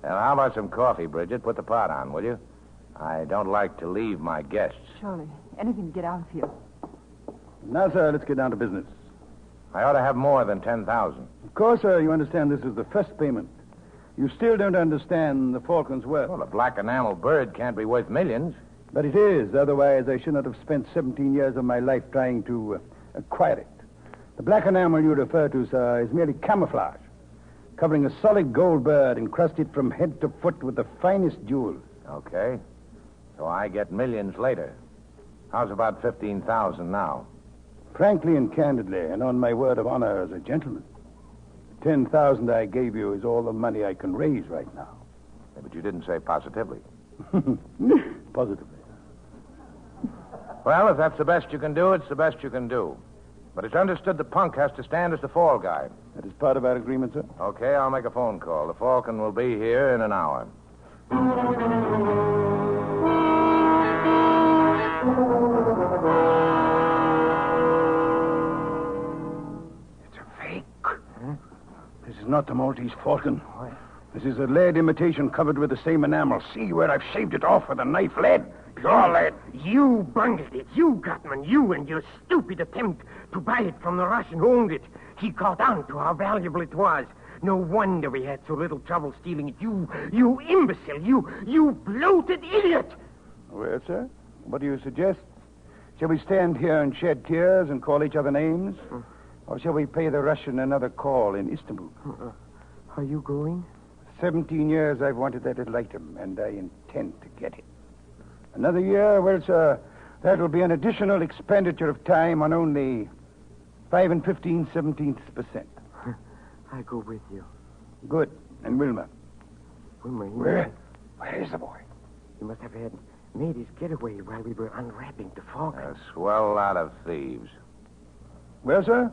Now, how about some coffee, Bridget? Put the pot on, will you? I don't like to leave my guests. Surely. Anything to get out of here. Now, sir, let's get down to business. I ought to have more than 10,000. Of course, sir, you understand this is the first payment. You still don't understand the falcon's worth. Well, a black enamel bird can't be worth millions. But it is. Otherwise, I should not have spent 17 years of my life trying to acquire it. The black enamel you refer to, sir, is merely camouflage, covering a solid gold bird encrusted from head to foot with the finest jewels. Okay. So I get millions later. How's about 15,000 now? Frankly and candidly, and on my word of honor as a gentleman, the 10,000 I gave you is all the money I can raise right now. Yeah, but you didn't say positively. Positively. Well, if that's the best you can do, it's the best you can do. But it's understood the punk has to stand as the fall guy. That is part of our agreement, sir. Okay, I'll make a phone call. The falcon will be here in an hour. It's a fake. Huh? This is not the Maltese falcon. What? This is a lead imitation covered with the same enamel. See where I've shaved it off with a knife. Lead. Pure lead. You bungled it. You, Gutman. You and your stupid attempt to buy it from the Russian who owned it. He caught on to how valuable it was. No wonder we had so little trouble stealing it. You imbecile. You bloated idiot. Well, sir, what do you suggest? Shall we stand here and shed tears and call each other names? Or shall we pay the Russian another call in Istanbul? Are you going? 17 years I've wanted that little item, and I intend to get it. Another year, well, sir, that will be an additional expenditure of time on only 5 15/17%. I go with you. Good. And Wilma? Wilma, Where is the boy? He must have had made his getaway while we were unwrapping the falcon. A swell lot of thieves. Well, sir,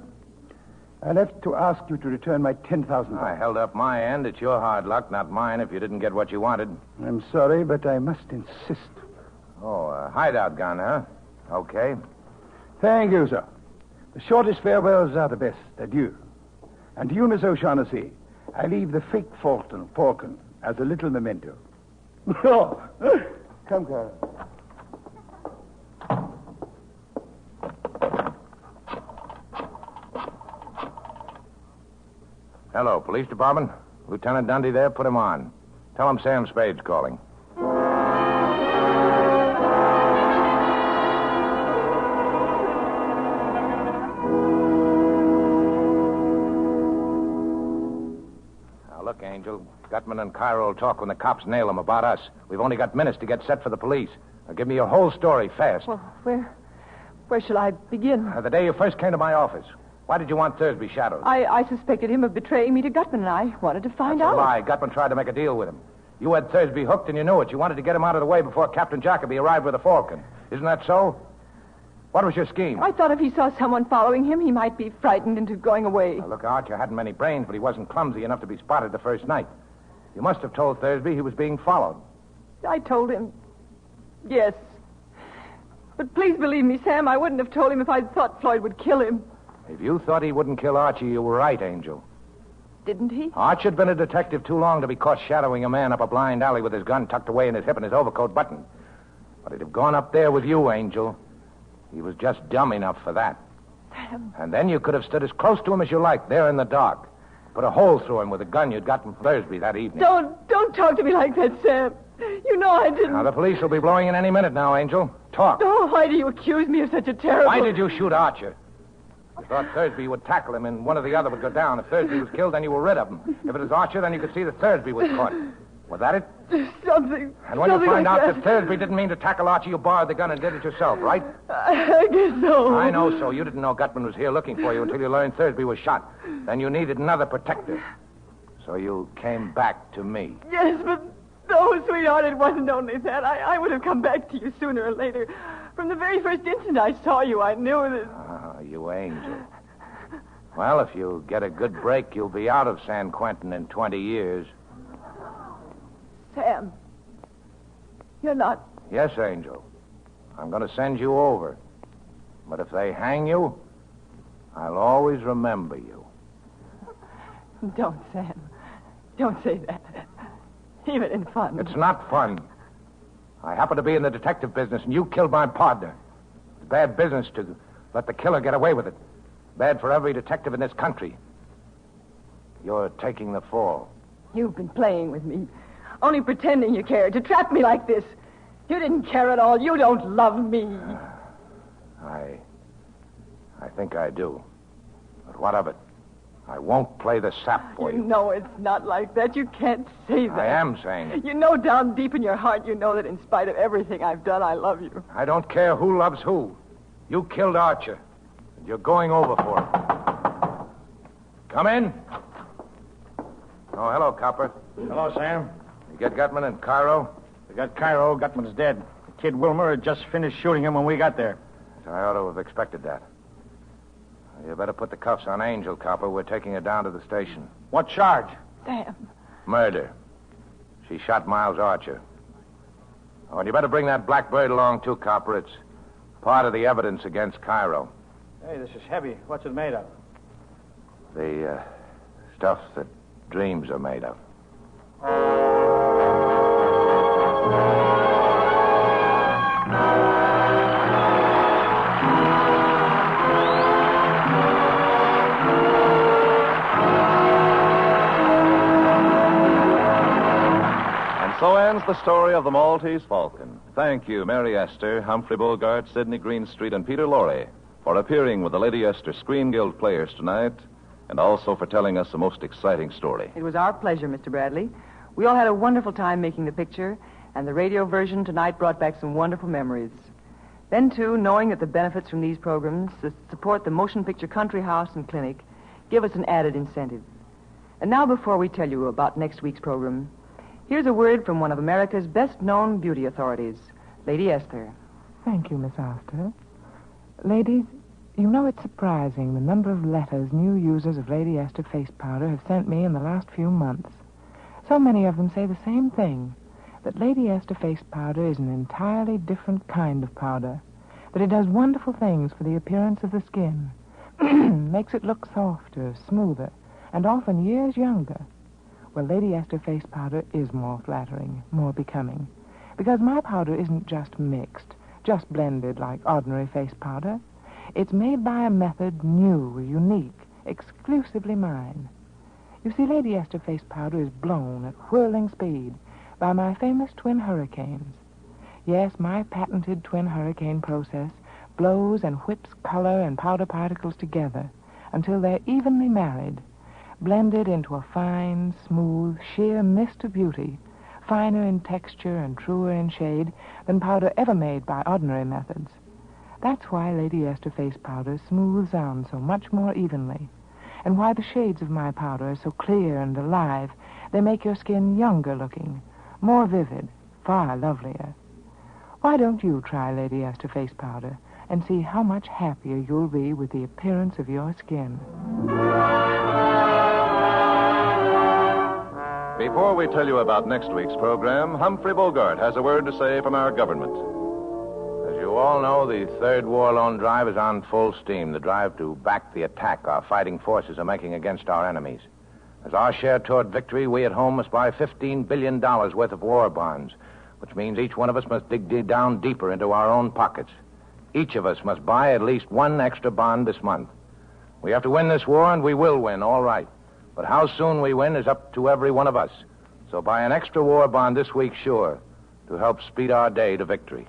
I'll have to ask you to return my 10,000. I held up my end. It's your hard luck, not mine, if you didn't get what you wanted. I'm sorry, but I must insist. Oh, a hideout gun, huh? Okay. Thank you, sir. The shortest farewells are the best. Adieu. And to you, Miss O'Shaughnessy, I leave the fake falcon as a little memento. Oh, come, Carl. Hello, police department. Lieutenant Dundee there. Put him on. Tell him Sam Spade's calling. Now, look, Angel. Gutman and Cairo will talk when the cops nail them about us. We've only got minutes to get set for the police. Now, give me your whole story, fast. Well, where shall I begin? The day you first came to my office. Why did you want Thursby shadowed? I suspected him of betraying me to Gutman, and I wanted to find out. That's a lie. Gutman tried to make a deal with him. You had Thursby hooked, and you knew it. You wanted to get him out of the way before Captain Jacoby arrived with the falcon. Isn't that so? What was your scheme? I thought if he saw someone following him, he might be frightened into going away. Now, look, Archer hadn't many brains, but he wasn't clumsy enough to be spotted the first night. You must have told Thursby he was being followed. I told him, yes. But please believe me, Sam, I wouldn't have told him if I'd thought Floyd would kill him. If you thought he wouldn't kill Archie, you were right, Angel. Didn't he? Archie had been a detective too long to be caught shadowing a man up a blind alley with his gun tucked away in his hip and his overcoat buttoned. But he'd have gone up there with you, Angel. He was just dumb enough for that. Sam. And then you could have stood as close to him as you liked, there in the dark. put a hole through him with a gun you'd got from Thursby that evening. Don't talk to me like that, Sam. You know I didn't. Now, the police will be blowing in any minute now, Angel. Talk. Oh, why do you accuse me of such a terrible... Why did you shoot Archer? You thought Thursby would tackle him and one or the other would go down. If Thursby was killed, then you were rid of him. If it was Archer, then you could see that Thursby was caught. Was that it? Something. And when you something find like out that Thursby didn't mean to tackle Archer, you borrowed the gun and did it yourself, right? I guess so. I know so. You didn't know Gutman was here looking for you until you learned Thursby was shot. Then you needed another protector. So you came back to me. Yes, but no, sweetheart, it wasn't only that. I would have come back to you sooner or later. From the very first instant I saw you, I knew that... Oh, you angel. Well, if you get a good break, you'll be out of San Quentin in 20 years. Sam, you're not... Yes, Angel. I'm going to send you over. But if they hang you, I'll always remember you. Don't, Sam. Don't say that. Even in fun. It's not fun. I happen to be in the detective business, and you killed my partner. It's bad business to let the killer get away with it. Bad for every detective in this country. You're taking the fall. You've been playing with me. Only pretending you cared. To trap me like this. You didn't care at all. You don't love me. I think I do. But what of it? I won't play the sap for you. No, it's not like that. You can't say that. I am saying it. You know down deep in your heart, you know that in spite of everything I've done, I love you. I don't care who loves who. You killed Archer. And you're going over for it. Come in. Oh, hello, Copper. Hello, Sam. You get Gutman and Cairo? We got Cairo. Gutman's dead. The kid Wilmer had just finished shooting him when we got there. I ought to have expected that. You better put the cuffs on Angel, Copper. We're taking her down to the station. What charge? Sam. Murder. She shot Miles Archer. Oh, and you better bring that blackbird along, too, Copper. It's part of the evidence against Cairo. Hey, this is heavy. What's it made of? The stuff that dreams are made of. So ends the story of the Maltese Falcon. Thank you, Mary Esther, Humphrey Bogart, Sidney Greenstreet, and Peter Lorre for appearing with the Lady Esther Screen Guild players tonight, and also for telling us a most exciting story. It was our pleasure, Mr. Bradley. We all had a wonderful time making the picture, and the radio version tonight brought back some wonderful memories. Then, too, knowing that the benefits from these programs support the Motion Picture Country House and Clinic give us an added incentive. And now, before we tell you about next week's program, here's a word from one of America's best-known beauty authorities, Lady Esther. Thank you, Miss Astor. Ladies, you know it's surprising the number of letters new users of Lady Esther face powder have sent me in the last few months. So many of them say the same thing, that Lady Esther face powder is an entirely different kind of powder, that it does wonderful things for the appearance of the skin, makes it look softer, smoother, and often years younger. Well, Lady Esther face powder is more flattering, more becoming, because my powder isn't just mixed, just blended like ordinary face powder. It's made by a method new, unique, exclusively mine. You see, Lady Esther face powder is blown at whirling speed by my famous twin hurricanes. Yes, my patented twin hurricane process blows and whips color and powder particles together until they're evenly married, blended into a fine, smooth, sheer mist of beauty, finer in texture and truer in shade than powder ever made by ordinary methods. That's why Lady Esther face powder smooths on so much more evenly, and why the shades of my powder are so clear and alive. They make your skin younger looking, more vivid, far lovelier. Why don't you try Lady Esther face powder and see how much happier you'll be with the appearance of your skin? Before we tell you about next week's program, Humphrey Bogart has a word to say from our government. As you all know, the Third War Loan Drive is on full steam, the drive to back the attack our fighting forces are making against our enemies. As our share toward victory, we at home must buy $15 billion worth of war bonds, which means each one of us must dig down deeper into our own pockets. Each of us must buy at least one extra bond this month. We have to win this war, and we will win, all right. But how soon we win is up to every one of us. So buy an extra war bond this week, sure, to help speed our day to victory.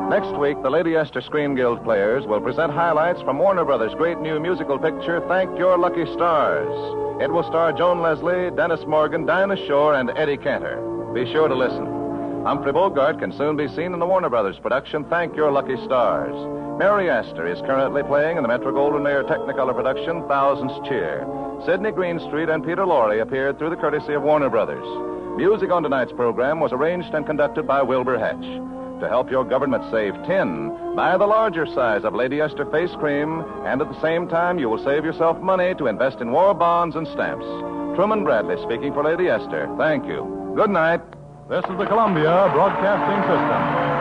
Next week, the Lady Esther Screen Guild players will present highlights from Warner Brothers' great new musical picture, Thank Your Lucky Stars. It will star Joan Leslie, Dennis Morgan, Dinah Shore, and Eddie Cantor. Be sure to listen. Humphrey Bogart can soon be seen in the Warner Brothers production, Thank Your Lucky Stars. Mary Astor is currently playing in the Metro-Goldwyn-Mayer Technicolor production, Thousands Cheer. Sidney Greenstreet and Peter Lorre appeared through the courtesy of Warner Brothers. Music on tonight's program was arranged and conducted by Wilbur Hatch. To help your government save tin, buy the larger size of Lady Esther face cream, and at the same time you will save yourself money to invest in war bonds and stamps. Truman Bradley speaking for Lady Esther. Thank you. Good night. This is the Columbia Broadcasting System.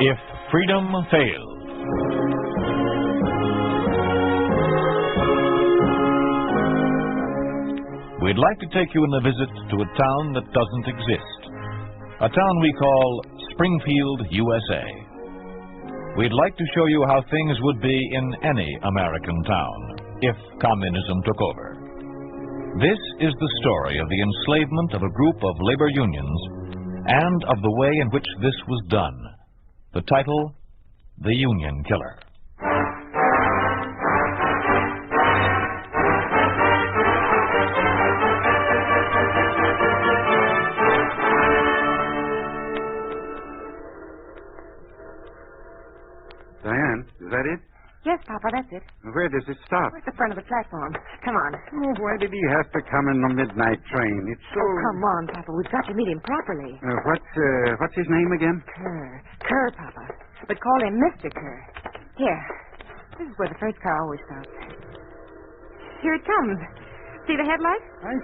If freedom fails. We'd like to take you on a visit to a town that doesn't exist. A town we call Springfield, USA. We'd like to show you how things would be in any American town if communism took over. This is the story of the enslavement of a group of labor unions and of the way in which this was done. The title, The Union Killer. Diane, is that it? Yes, Papa, that's it. Where does it stop? At the front of the platform. Come on. Oh, why did he have to come in the midnight train? It's so... Oh, come on, Papa. We've got to meet him properly. What's his name again? Kerr. Kerr, Papa. But call him Mr. Kerr. Here. This is where the first car always stops. Here it comes. See the headlight? I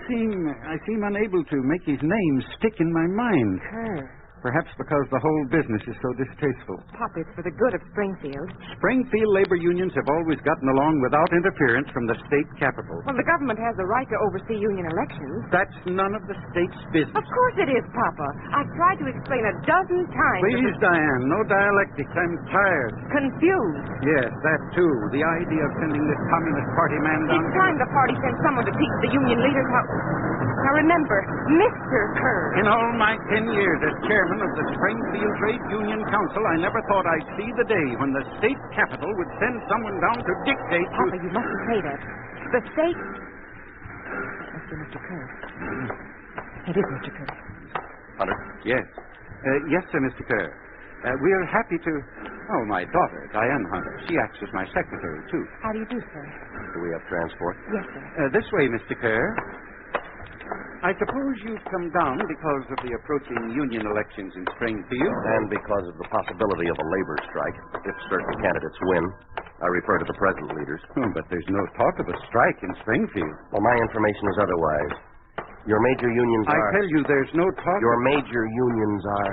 seem unable to make his name stick in my mind. Kerr. Perhaps because the whole business is so distasteful. Papa, it's for the good of Springfield. Springfield labor unions have always gotten along without interference from the state capital. Well, the government has the right to oversee union elections. That's none of the state's business. Of course it is, Papa. I've tried to explain a dozen times. Please, Diane, no dialectics. I'm tired. Confused. Yes, that too. The idea of sending this Communist Party man down... It's time the party sent someone to teach the union leaders how... Now remember, Mr. Kerr. In all my 10 years as chairman of the Springfield Trade Union Council, I never thought I'd see the day when the state capital would send someone down to dictate to... Papa, you mustn't say that. The state... Must be Mr. Kerr. It is Mr. Kerr. Hunter? Yes. Yes, sir, Mr. Kerr. We're happy to... Oh, my daughter, Diane Hunter. She acts as my secretary, too. How do you do, sir? Do we have transport? Yes, sir. This way, Mr. Kerr. I suppose you've come down because of the approaching union elections in Springfield. And because of the possibility of a labor strike, if certain candidates win. I refer to the present leaders. Oh, but there's no talk of a strike in Springfield. Well, my information is otherwise. Your major unions I tell you, there's no talk... Your major unions are...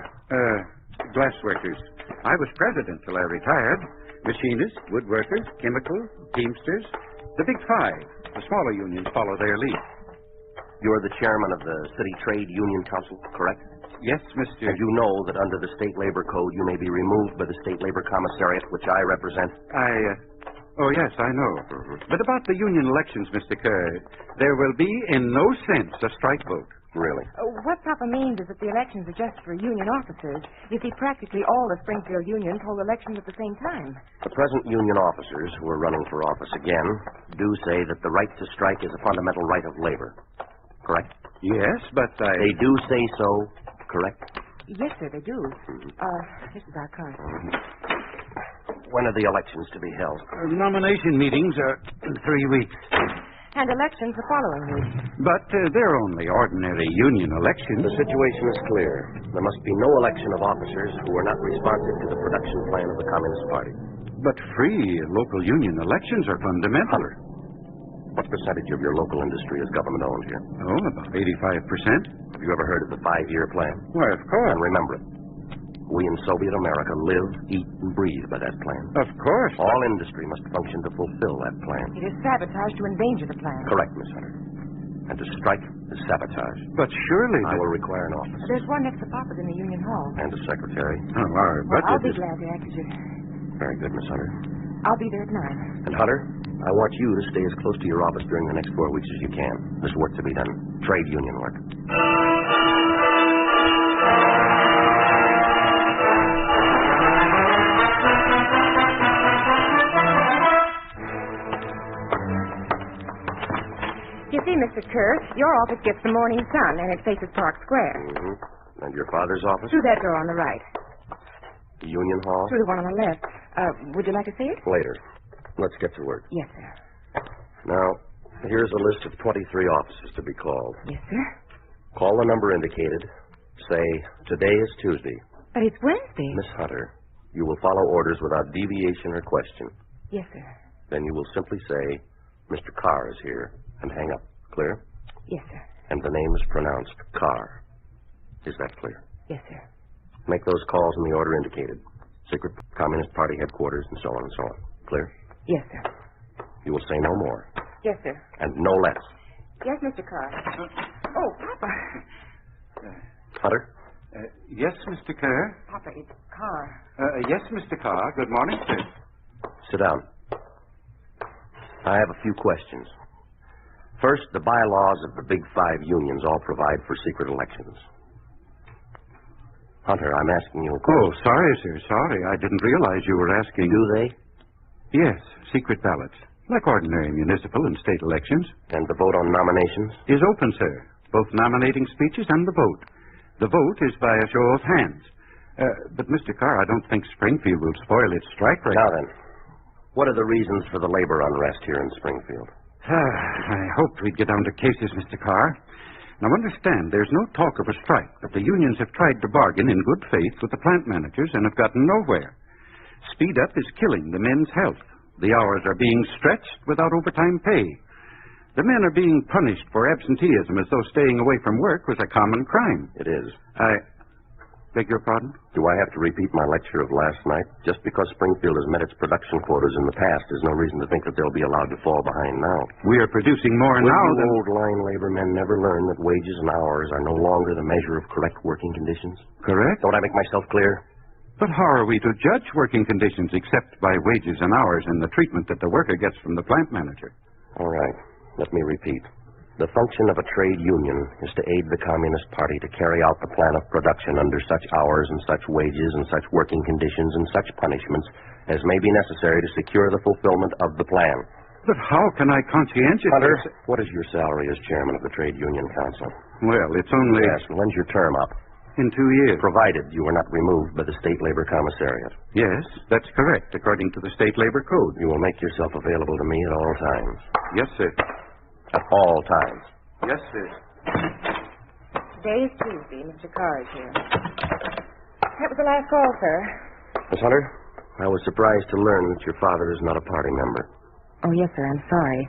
glassworkers. I was president till I retired. Machinists, woodworkers, chemicals, teamsters. The big five. The smaller unions follow their lead. You're the chairman of the City Trade Union Council, correct? Yes, Mr. And you know that under the State Labor Code you may be removed by the State Labor Commissariat, which I represent? Oh, yes, I know. Mm-hmm. But about the union elections, Mr. Kerr, there will be in no sense a strike vote. Really? What Papa means is that the elections are just for union officers. You see, practically all the Springfield unions hold elections at the same time. The present union officers who are running for office again do say that the right to strike is a fundamental right of labor. Correct? Yes, but They do say so, correct? Yes, sir, they do. This is our car. When are the elections to be held? Nomination meetings are in 3 weeks. And elections the following week. But they're only ordinary union elections. The situation is clear. There must be no election of officers who are not responsive to the production plan of the Communist Party. But free local union elections are fundamental. Hunter, what percentage of your local industry is government-owned here? Oh, about 85%. Have you ever heard of the 5-year plan? Why, of course. And remember it. We in Soviet America live, eat, and breathe by that plan. Of course. All industry must function to fulfill that plan. It is sabotage to endanger the plan. Correct, Miss Hunter. And to strike is sabotage. But surely... I will require an office. There's one next to Papa's in the Union Hall. And a secretary. Oh, our Well, I'll be budget is... glad to act as your... Very good, Miss Hunter. I'll be there at 9. And Hunter, I want you to stay as close to your office during the next 4 weeks as you can. There's work to be done. Trade union work. You see, Mr. Kerr, your office gets the morning sun, and it faces Park Square. Mm-hmm. And your father's office? Through that door on the right. The Union Hall? Through the one on the left. Would you like to see it? Later. Let's get to work. Yes, sir. Now, here's a list of 23 offices to be called. Yes, sir. Call the number indicated. Say, today is Tuesday. But it's Wednesday. Miss Hunter, you will follow orders without deviation or question. Yes, sir. Then you will simply say, Mr. Carr is here, and hang up. Clear? Yes, sir. And the name is pronounced Carr. Is that clear? Yes, sir. Make those calls in the order indicated. Secret Communist Party headquarters, and so on and so on. Clear? Yes, sir. You will say no more. Yes, sir. And no less. Yes, Mr. Carr. Oh, Papa. Hunter? Yes, Mr. Kerr? Papa, it's Carr. Yes, Mr. Carr. Good morning, sir. Sit down. I have a few questions. First, the bylaws of the Big Five unions all provide for secret elections. Hunter, I'm asking you a question. Oh, sorry, sir. Sorry. I didn't realize you were asking. Do they? Yes, secret ballots. Like ordinary municipal and state elections. And the vote on nominations? Is open, sir. Both nominating speeches and the vote. The vote is by a show of hands. But, Mr. Carr, I don't think Springfield will spoil its strike rate. Now then, what are the reasons for the labor unrest here in Springfield? I hoped we'd get down to cases, Mr. Carr. Now, understand, there's no talk of a strike, but the unions have tried to bargain in good faith with the plant managers and have gotten nowhere. Speed up is killing the men's health. The hours are being stretched without overtime pay. The men are being punished for absenteeism as though staying away from work was a common crime. It is. I beg your pardon? Do I have to repeat my lecture of last night? Just because Springfield has met its production quotas in the past, there's no reason to think that they'll be allowed to fall behind now. We are producing more Will now you than... old line labor men never learn that wages and hours are no longer the measure of correct working conditions? Correct. Don't I make myself clear? But how are we to judge working conditions except by wages and hours and the treatment that the worker gets from the plant manager? All right. Let me repeat. The function of a trade union is to aid the Communist Party to carry out the plan of production under such hours and such wages and such working conditions and such punishments as may be necessary to secure the fulfillment of the plan. But how can I conscientiously... Hunter, what is your salary as chairman of the Trade Union Council? Well, it's only... Yes, when's your term up? In 2 years. Provided you are not removed by the State Labor Commissariat. Yes, that's correct, according to the State Labor Code. You will make yourself available to me at all times. Yes, sir. At all times. Yes, sir. Today is Tuesday. Mr. Carr is here. That was the last call, sir. Miss Hunter, I was surprised to learn that your father is not a party member. Oh, yes, sir. I'm sorry.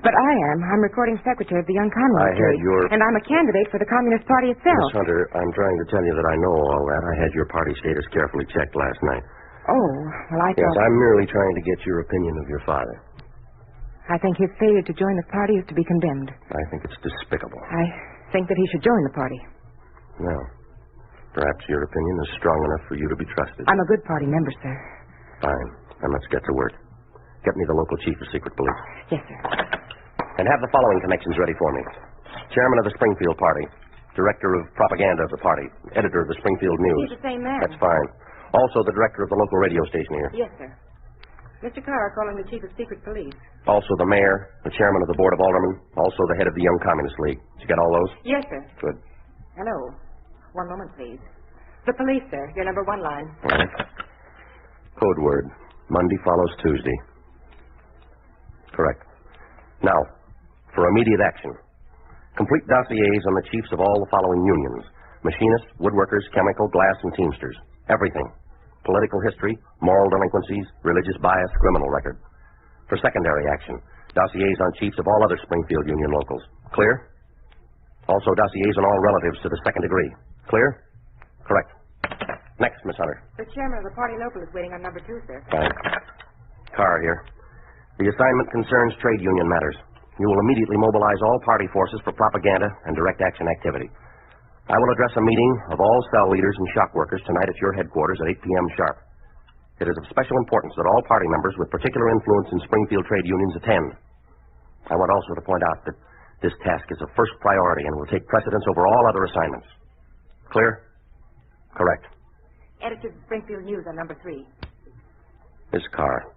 But I am. I'm recording secretary of the Young Communist I had League. your... And I'm a candidate for the Communist Party itself. Miss Hunter, I'm trying to tell you that I know all that. I had your party status carefully checked last night. Oh, well, I thought... Yes, I'm merely trying to get your opinion of your father. I think his failure to join the party is to be condemned. I think it's despicable. I think that he should join the party. Well, perhaps your opinion is strong enough for you to be trusted. I'm a good party member, sir. Fine. Then let's get to work. Get me the local chief of secret police. Yes, sir. And have the following connections ready for me. Chairman of the Springfield Party. Director of propaganda of the party. Editor of the Springfield News. He's the same man. That's fine. Also the director of the local radio station here. Yes, sir. Mr. Carr calling the chief of secret police. Also the mayor, the chairman of the board of aldermen, also the head of the Young Communist League. Did you get all those? Yes, sir. Good. Hello. One moment, please. The police, sir. Your number 1 line. All right. Code word. Monday follows Tuesday. Correct. Now, for immediate action. Complete dossiers on the chiefs of all the following unions. Machinists, woodworkers, chemical, glass, and teamsters. Everything. Political history, moral delinquencies, religious bias, criminal record. For secondary action, dossiers on chiefs of all other Springfield Union locals. Clear? Also dossiers on all relatives to the second degree. Clear? Correct. Next, Miss Hunter. The chairman of the party local is waiting on number 2, sir. Fine. Carr here. The assignment concerns trade union matters. You will immediately mobilize all party forces for propaganda and direct action activity. I will address a meeting of all cell leaders and shop workers tonight at your headquarters at 8 p.m. sharp. It is of special importance that all party members with particular influence in Springfield trade unions attend. I want also to point out that this task is of first priority and will take precedence over all other assignments. Clear? Correct. Editor of Springfield News on number 3. Miss Carr,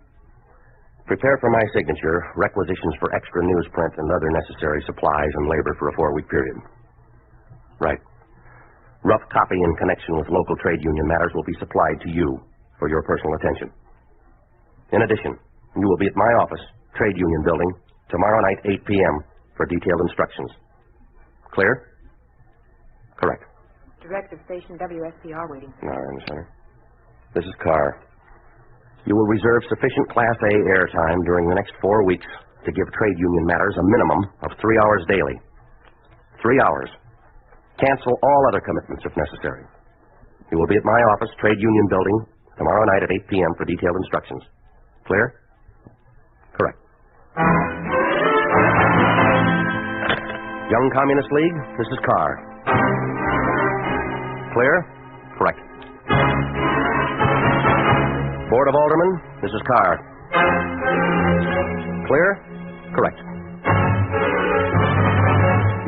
prepare for my signature requisitions for extra newsprint and other necessary supplies and labor for a 4-week period. Right. Rough copy in connection with local trade union matters will be supplied to you for your personal attention. In addition, you will be at my office, Trade Union Building, tomorrow night, 8 p.m., for detailed instructions. Clear? Correct. Director of Station WSPR waiting. All right, Miss Hunter. This is Carr. You will reserve sufficient Class A airtime during the next 4 weeks to give trade union matters a minimum of 3 hours daily. 3 hours. Cancel all other commitments if necessary. You will be at my office, Trade Union Building, tomorrow night at 8 p.m. for detailed instructions. Clear? Correct. Young Communist League, this is Carr. Clear? Correct. Board of Aldermen, this is Carr. Clear? Correct.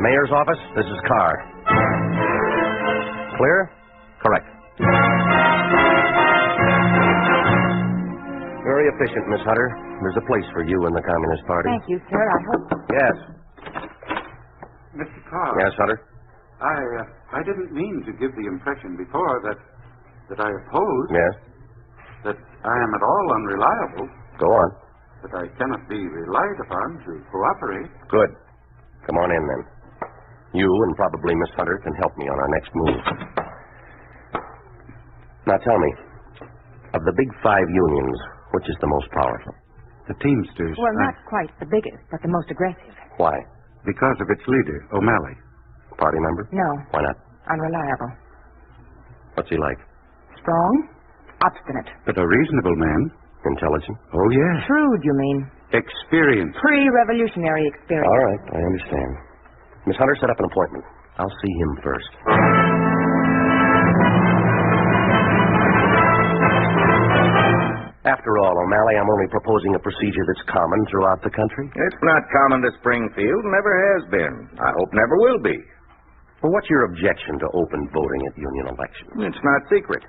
Mayor's office, this is Carr. Clear? Correct. Very efficient, Miss Hunter. There's a place for you in the Communist Party. Thank you, sir. I hope... Yes. Mr. Carr. Yes, Hunter? I didn't mean to give the impression before that I oppose. Yes. That I am at all unreliable. Go on. That I cannot be relied upon to cooperate. Good. Come on in, then. You and probably Miss Hunter can help me on our next move. Now tell me, of the big 5 unions, which is the most powerful? The Teamsters. Well, not quite the biggest, but the most aggressive. Why? Because of its leader, O'Malley. Party member? No. Why not? Unreliable. What's he like? Strong. Obstinate. But a reasonable man. Intelligent? Oh, yes. Shrewd, you mean? Experienced. Pre-revolutionary experience. All right, I understand. Miss Hunter, set up an appointment. I'll see him first. After all, O'Malley, I'm only proposing a procedure that's common throughout the country. It's not common to Springfield, never has been. I hope never will be. Well, what's your objection to open voting at union elections? It's not secret.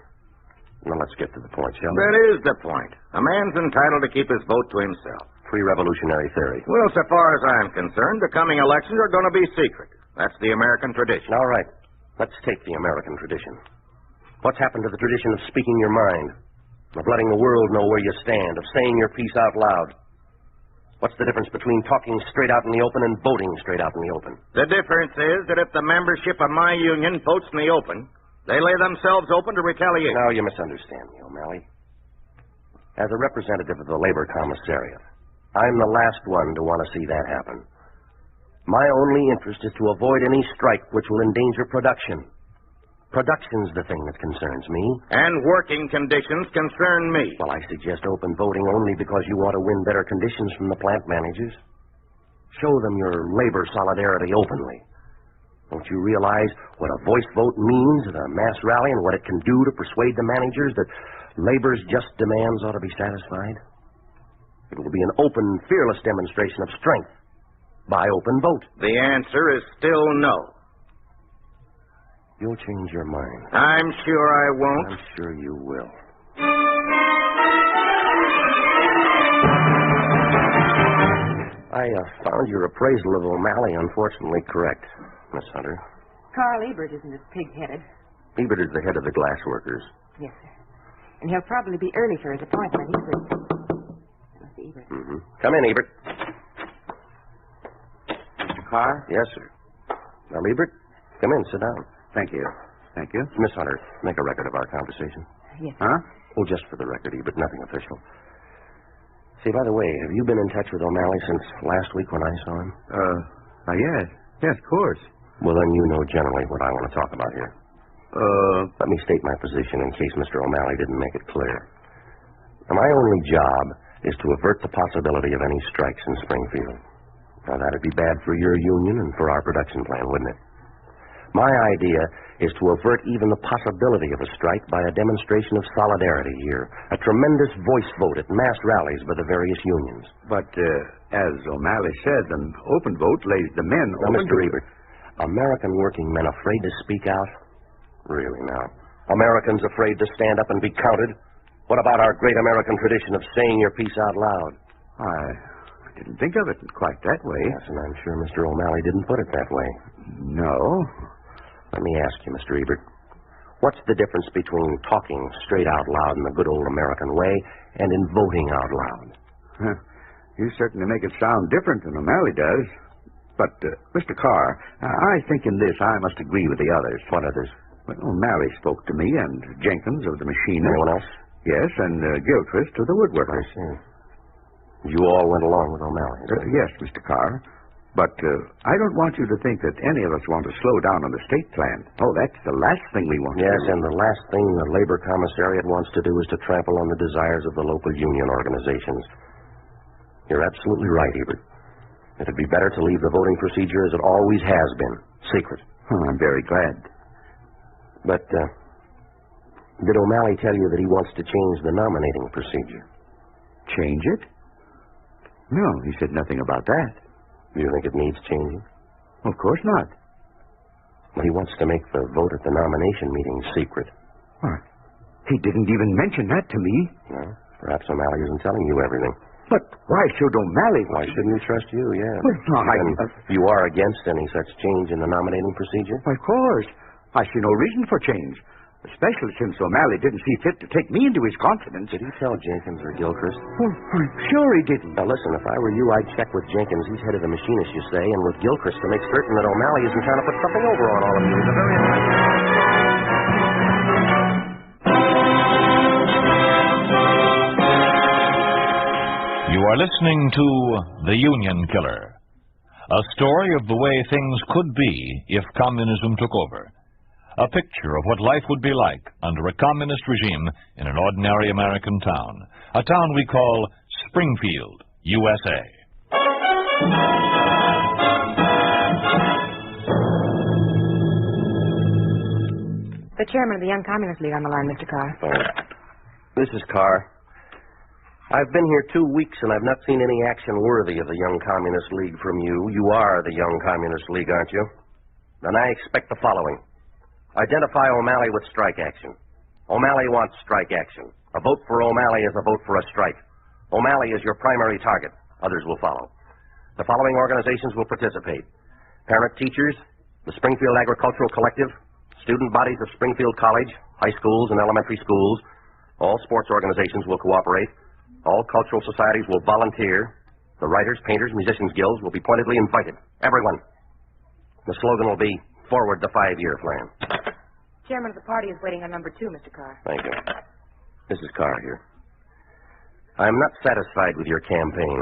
Now, let's get to the point, shall we? That is the point. A man's entitled to keep his vote to himself. Pre-revolutionary theory. Well, so far as I'm concerned, the coming elections are going to be secret. That's the American tradition. All right. Let's take the American tradition. What's happened to the tradition of speaking your mind? Of letting the world know where you stand, of saying your piece out loud? What's the difference between talking straight out in the open and voting straight out in the open? The difference is that if the membership of my union votes in the open, they lay themselves open to retaliation. Now, you misunderstand me, O'Malley. As a representative of the Labor Commissariat, I'm the last one to want to see that happen. My only interest is to avoid any strike which will endanger production. Production's the thing that concerns me. And working conditions concern me. Well, I suggest open voting only because you want to win better conditions from the plant managers. Show them your labor solidarity openly. Don't you realize what a voice vote means at a mass rally and what it can do to persuade the managers that labor's just demands ought to be satisfied? It will be an open, fearless demonstration of strength by open vote. The answer is still no. You'll change your mind. I'm sure I won't. I'm sure you will. I found your appraisal of O'Malley unfortunately correct, Miss Hunter. Carl Ebert isn't as pig-headed. Ebert is the head of the glass workers. Yes, sir. And he'll probably be early for his appointment. He's with... Ebert. Mm-hmm. Come in, Ebert. Mr. Carr? Yes, sir. Well, Ebert, come in. Sit down. Thank you. Thank you. Miss Hunter, make a record of our conversation. Yes. Huh? Well, just for the record, Ebert, nothing official. Say, by the way, have you been in touch with O'Malley since last week when I saw him? Yes. Yes, of course. Well, then you know generally what I want to talk about here. Let me state my position in case Mr. O'Malley didn't make it clear. Now, my only job is to avert the possibility of any strikes in Springfield. Now, that'd be bad for your union and for our production plan, wouldn't it? My idea is to avert even the possibility of a strike by a demonstration of solidarity here, a tremendous voice vote at mass rallies by the various unions. But, as O'Malley said, an open vote lays the men now, Mr. Ebert, American working men afraid to speak out? Really, now. Americans afraid to stand up and be counted? What about our great American tradition of saying your piece out loud? I didn't think of it quite that way. Yes, and I'm sure Mr. O'Malley didn't put it that way. No. Let me ask you, Mr. Ebert, what's the difference between talking straight out loud in the good old American way and in voting out loud? Huh. You certainly make it sound different than O'Malley does. But, Mr. Carr, I think in this I must agree with the others. What others? Well, O'Malley spoke to me and Jenkins of the machinist. Anyone else? Yes, and Gilchrist of the woodworkers. You all went along with O'Malley? Yes, Mr. Carr. But I don't want you to think that any of us want to slow down on the state plan. Oh, that's the last thing we want to do. Yes, and the last thing the Labor Commissariat wants to do is to trample on the desires of the local union organizations. You're absolutely right, Ebert. It'd be better to leave the voting procedure as it always has been, secret. Oh, I'm very glad. But, did O'Malley tell you that he wants to change the nominating procedure? Change it? No, he said nothing about that. Do you think it needs changing? Of course not. Well, he wants to make the vote at the nomination meeting secret. What? He didn't even mention that to me. No, perhaps O'Malley isn't telling you everything. But why should O'Malley... Why shouldn't he trust you, yeah? Well, no, you are against any such change in the nominating procedure? Of course. I see no reason for change. Especially since O'Malley didn't see fit to take me into his confidence. Did he tell Jenkins or Gilchrist? Well, I'm sure he didn't. Now, listen, if I were you, I'd check with Jenkins. He's head of the machinists, you say, and with Gilchrist to make certain that O'Malley isn't trying to put something over on all of you. He's a very... You are listening to The Union Killer, a story of the way things could be if communism took over. A picture of what life would be like under a communist regime in an ordinary American town. A town we call Springfield, USA. The chairman of the Young Communist League on the line, Mr. Carr. This is Carr. I've been here 2 weeks, and I've not seen any action worthy of the Young Communist League from you. You are the Young Communist League, aren't you? Then I expect the following. Identify O'Malley with strike action. O'Malley wants strike action. A vote for O'Malley is a vote for a strike. O'Malley is your primary target. Others will follow. The following organizations will participate. Parent teachers, the Springfield Agricultural Collective, student bodies of Springfield College, high schools and elementary schools. All sports organizations will cooperate. All cultural societies will volunteer. The writers, painters, musicians guilds will be pointedly invited. Everyone. The slogan will be, Forward the 5-year plan. Chairman of the party is waiting on number 2, Mr. Carr. Thank you. This is Carr here. I am not satisfied with your campaign.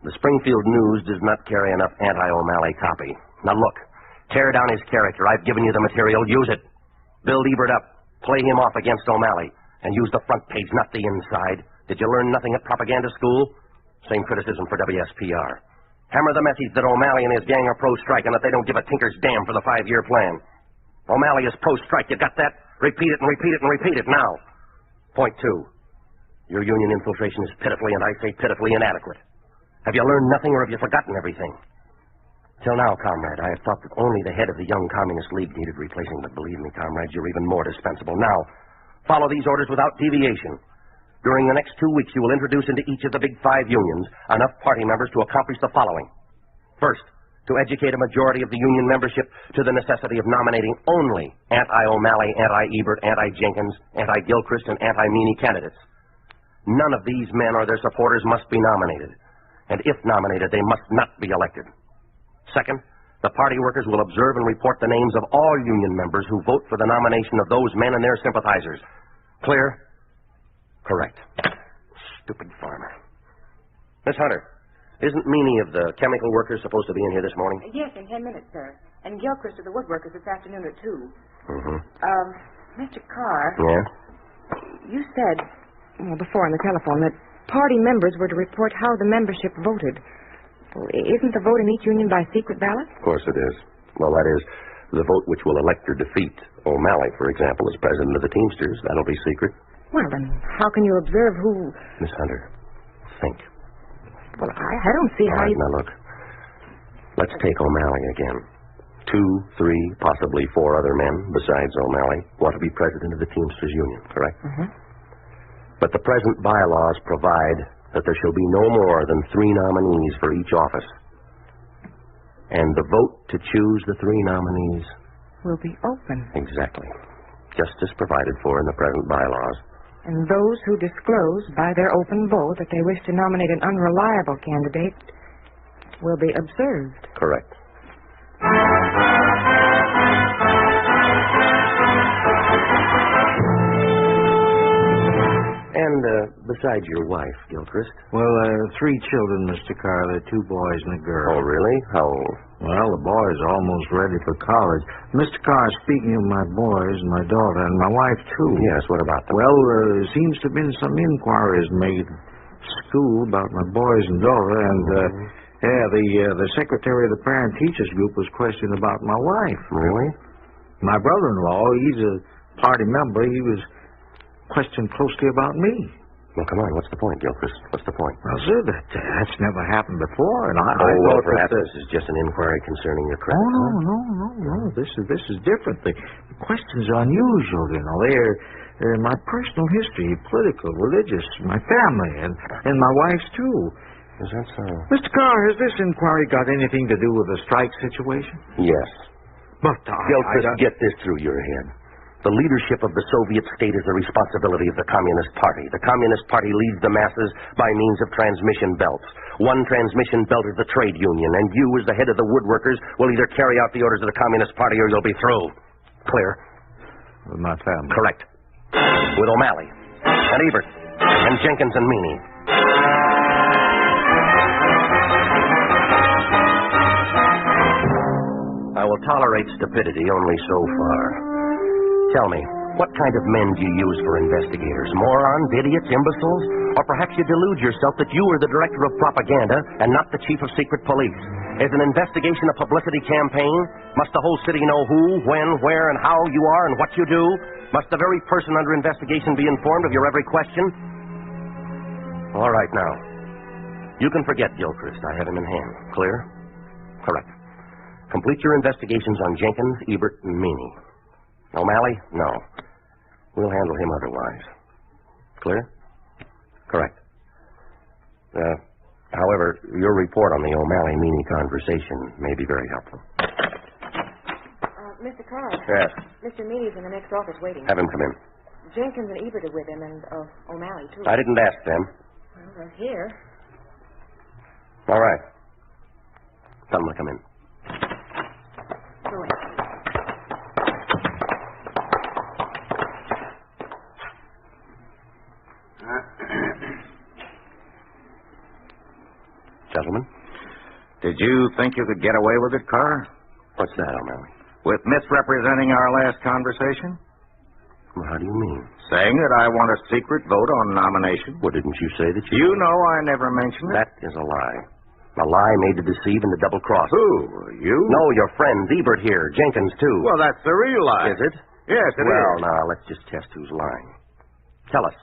The Springfield News does not carry enough anti-O'Malley copy. Now look, tear down his character. I've given you the material. Use it. Build Ebert up. Play him off against O'Malley. And use the front page, not the inside. Did you learn nothing at propaganda school? Same criticism for WSPR. Hammer the message that O'Malley and his gang are pro-strike and that they don't give a tinker's damn for the 5-year plan. O'Malley is pro-strike. You got that? Repeat it and repeat it and repeat it now. Point 2. Your union infiltration is pitifully, and I say pitifully, inadequate. Have you learned nothing or have you forgotten everything? Till now, comrade, I have thought that only the head of the Young Communist League needed replacing, but believe me, comrades, you're even more dispensable. Now, follow these orders without deviation. During the next 2 weeks, you will introduce into each of the big 5 unions enough party members to accomplish the following. First, to educate a majority of the union membership to the necessity of nominating only anti-O'Malley, anti-Ebert, anti-Jenkins, anti-Gilchrist, and anti-Meany candidates. None of these men or their supporters must be nominated. And if nominated, they must not be elected. Second, the party workers will observe and report the names of all union members who vote for the nomination of those men and their sympathizers. Clear? Correct. Stupid farmer. Miss Hunter, isn't Meany of the chemical workers supposed to be in here this morning? Yes, in 10 minutes, sir. And Gilchrist of the woodworkers this afternoon at 2. Mm-hmm. Mr. Carr, Yeah? you said, before on the telephone, that party members were to report how the membership voted. Well, isn't the vote in each union by secret ballot? Of course it is. Well, that is, the vote which will elect or defeat O'Malley, for example, as president of the Teamsters. That'll be secret. Well, then, how can you observe who... Miss Hunter, think. Well, I don't see All how right, you... now look. Let's take O'Malley again. 2, 3, possibly 4 other men, besides O'Malley, want to be president of the Teamsters Union, correct? Mm-hmm. But the present bylaws provide that there shall be no more than 3 nominees for each office. And the vote to choose the 3 nominees... will be open. Exactly. Just as provided for in the present bylaws. And those who disclose by their open vote that they wish to nominate an unreliable candidate will be observed. Correct. And, besides your wife, Gilchrist? Well, 3 children, Mr. Carr. They're 2 boys and a girl. Oh, really? How old? Well, the boys are almost ready for college. Mr. Carr, speaking of my boys, my daughter, and my wife, too. Yes, what about them? Well, there seems to have been some inquiries made at school about my boys and daughter, and, the secretary of the parent-teachers group was questioning about my wife. Really? My brother-in-law, he's a party member. He was questioned closely about me. Well, come on, what's the point, Gilchrist? What's the point? Well, sir, that's never happened before, and I well, thought perhaps that... this is just an inquiry concerning your credit. Oh, no. This is different. The questions are unusual, you know. They're my personal history, political, religious, my family, and my wife's, too. Is that so? Mr. Carr, has this inquiry got anything to do with the strike situation? Yes. But Gilchrist, get this through your head. The leadership of the Soviet state is the responsibility of the Communist Party. The Communist Party leads the masses by means of transmission belts. One transmission belt is the trade union, and you, as the head of the woodworkers, will either carry out the orders of the Communist Party or you'll be through. Clear? With my family. Correct. With O'Malley, and Ebert, and Jenkins and Meany. I will tolerate stupidity only so far. Tell me, what kind of men do you use for investigators? Morons, idiots, imbeciles? Or perhaps you delude yourself that you are the director of propaganda and not the chief of secret police? Is an investigation a publicity campaign? Must the whole city know who, when, where, and how you are and what you do? Must the very person under investigation be informed of your every question? All right, now. You can forget Gilchrist. I have him in hand. Clear? Correct. Complete your investigations on Jenkins, Ebert, and Meany. O'Malley? No. We'll handle him otherwise. Clear? Correct. However, your report on the O'Malley-Meany conversation may be very helpful. Mr. Carr. Yes. Mr. Meany's in the next office waiting. Have him come in. Jenkins and Ebert are with him, and O'Malley, too. I didn't ask them. Well, they're here. All right. Tell them to come in. Go ahead. Gentlemen? Did you think you could get away with it, Carr? What's that, O'Malley? With misrepresenting our last conversation? Well, how do you mean? Saying that I want a secret vote on nomination. Well, didn't you say that you... You know I never mentioned it. That is a lie. A lie made to deceive and to double-cross. Who? You? No, your friend, Ebert here. Jenkins, too. Well, that's the real lie. Is it? Yes, it is. Well, now, let's just test who's lying. Tell us.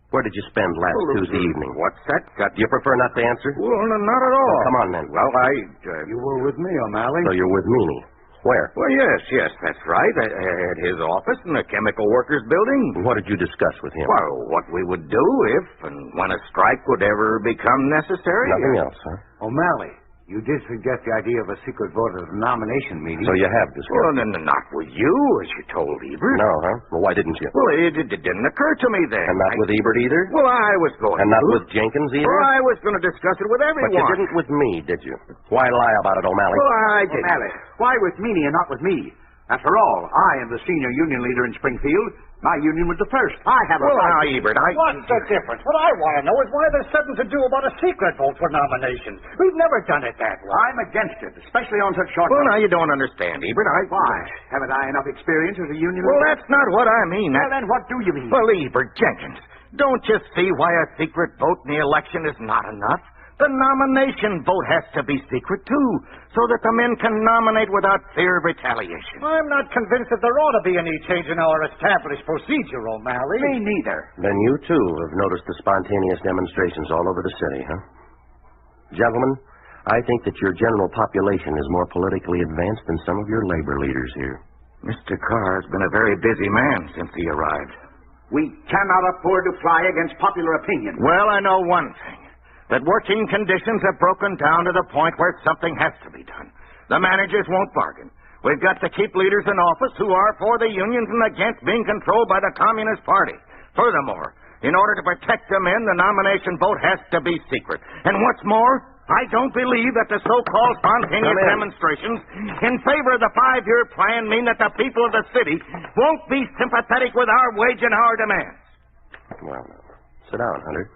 Where did you spend last Tuesday evening? What's that got? Do you prefer not to answer? Well, not at all. Well, come on, then. Well, You were with me, O'Malley. So you're with Meany. Where? Well, yes, that's right. At his office in the Chemical Workers Building. And what did you discuss with him? Well, what we would do if and when a strike would ever become necessary. Nothing else, huh? O'Malley, you did suggest the idea of a secret vote at the nomination meeting. So you have discussed. Well, then not with you, as you told Ebert. No, huh? Well, why didn't you? Well, it didn't occur to me then. And not with Ebert either? Well, I was going And not to. with Jenkins either? Well, I was going to discuss it with everyone. But you didn't with me, did you? Why lie about it, O'Malley? Well, I did. O'Malley, why with Meany and not with me? After all, I am the senior union leader in Springfield, My union was the first. I have a Well, right. now, Ebert, What's the difference? What I want to know is why there's something to do about a secret vote for nominations. We've never done it that way. I'm against it, especially on such short Well, notice. now, you don't understand, Ebert. Why? Haven't I enough experience as a union Well, leader? that's not what I mean. Well, then what do you mean? Well, Ebert Jenkins, don't you see why a secret vote in the election is not enough? The nomination vote has to be secret, too, so that the men can nominate without fear of retaliation. I'm not convinced that there ought to be any change in our established procedure, O'Malley. Me neither. Then you, too, have noticed the spontaneous demonstrations all over the city, huh? Gentlemen, I think that your general population is more politically advanced than some of your labor leaders here. Mr. Carr's been a very busy man since he arrived. We cannot afford to fly against popular opinion. Well, I know one thing. That working conditions have broken down to the point where something has to be done. The managers won't bargain. We've got to keep leaders in office who are for the unions and against being controlled by the Communist Party. Furthermore, in order to protect the men, the nomination vote has to be secret. And what's more, I don't believe that the so-called spontaneous demonstrations in favor of the 5-year plan mean that the people of the city won't be sympathetic with our wage and our demands. Well, sit down, Hunter.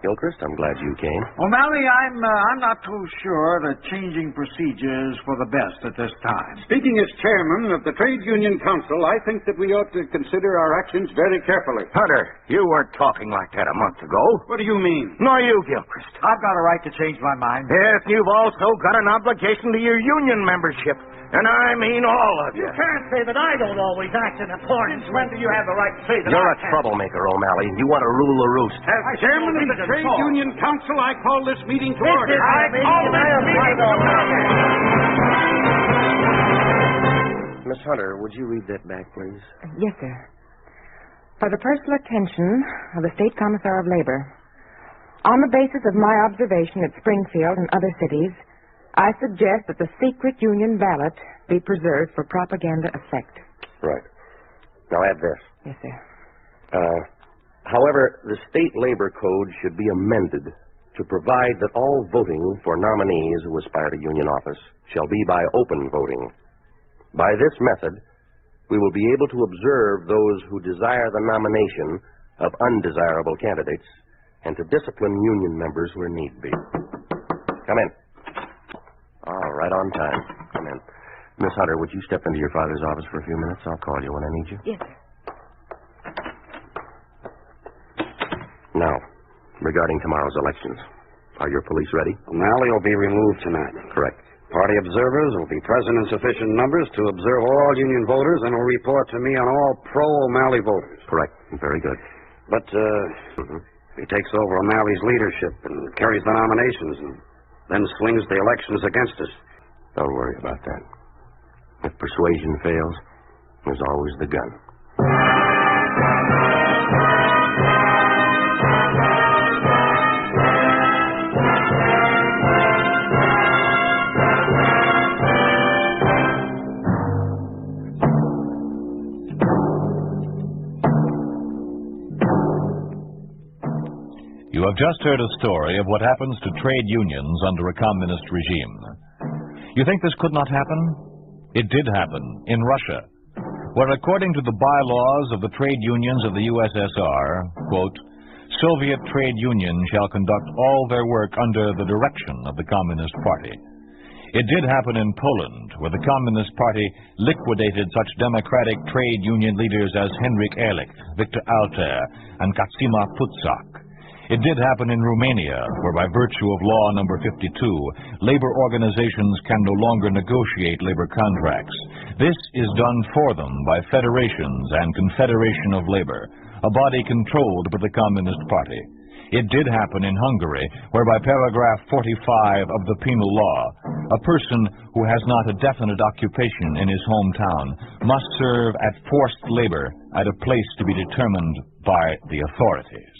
Gilchrist, I'm glad you came. O'Malley, I'm not too sure that changing procedure is for the best at this time. Speaking as chairman of the Trade Union Council, I think that we ought to consider our actions very carefully. Hunter, you weren't talking like that a month ago. What do you mean? Nor you, Gilchrist. I've got a right to change my mind. Yes, you've also got an obligation to your union membership. And I mean all of you. You can't say that I don't always act in accordance. When do you have the right to say that You're I a can't? troublemaker, O'Malley. You want to rule the roost. As chairman of the Trade Union Council, I call this meeting to order. Miss Hunter, would you read that back, please? Yes, sir. For the personal attention of the State Commissar of Labor, on the basis of my observation at Springfield and other cities, I suggest that the secret union ballot be preserved for propaganda effect. Right. Now add this. Yes, sir. However, the state labor code should be amended to provide that all voting for nominees who aspire to union office shall be by open voting. By this method, we will be able to observe those who desire the nomination of undesirable candidates and to discipline union members where need be. Come in. All right, on time. Come in. Miss Hunter, would you step into your father's office for a few minutes? I'll call you when I need you. Yes, sir. Now, regarding tomorrow's elections, are your police ready? O'Malley will be removed tonight. Correct. Party observers will be present in sufficient numbers to observe all union voters and will report to me on all pro-O'Malley voters. Correct. Very good. But he takes over O'Malley's leadership and carries the nominations and then swings the elections against us. Don't worry about that. If persuasion fails, there's always the gun. You have just heard a story of what happens to trade unions under a communist regime. You think this could not happen? It did happen in Russia, where according to the bylaws of the trade unions of the USSR, quote, Soviet trade unions shall conduct all their work under the direction of the Communist Party. It did happen in Poland, where the Communist Party liquidated such democratic trade union leaders as Henryk Ehrlich, Viktor Alter, and Katsima Putzak. It did happen in Romania, where by virtue of law number 52, labor organizations can no longer negotiate labor contracts. This is done for them by federations and Confederation of Labor, a body controlled by the Communist Party. It did happen in Hungary, where by paragraph 45 of the penal law, a person who has not a definite occupation in his hometown must serve at forced labor at a place to be determined by the authorities.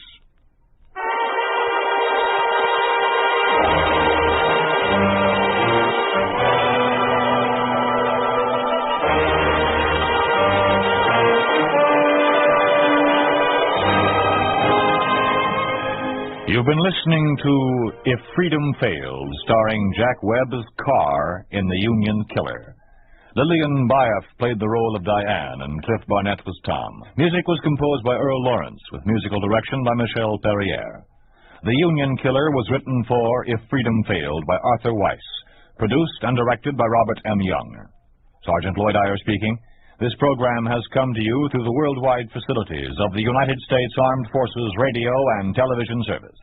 You've been listening to If Freedom Fails, starring Jack Webb's Carr in The Union Killer. Lillian Bayef played the role of Diane, and Cliff Barnett was Tom. Music was composed by Earl Lawrence, with musical direction by Michel Perrier. The Union Killer was written for If Freedom Failed by Arthur Weiss, produced and directed by Robert M. Young. Sergeant Lloyd Iyer speaking. This program has come to you through the worldwide facilities of the United States Armed Forces Radio and Television Service.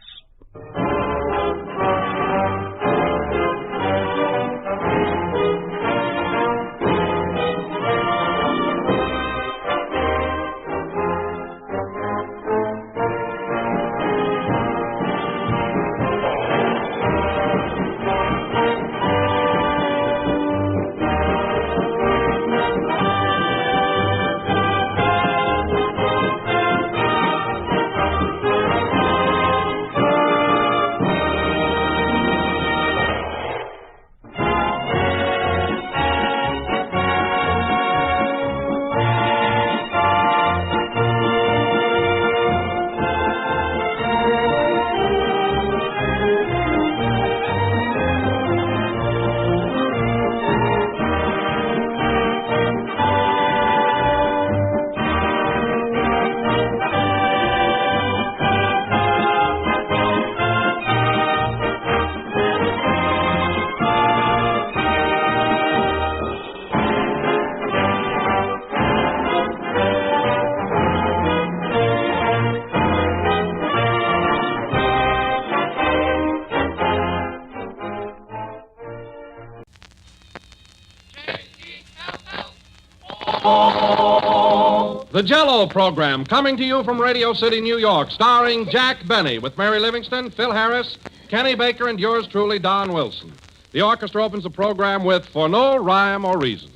The Jell-O program, coming to you from Radio City, New York, starring Jack Benny with Mary Livingston, Phil Harris, Kenny Baker, and yours truly, Don Wilson. The orchestra opens the program with For No Rhyme or Reason.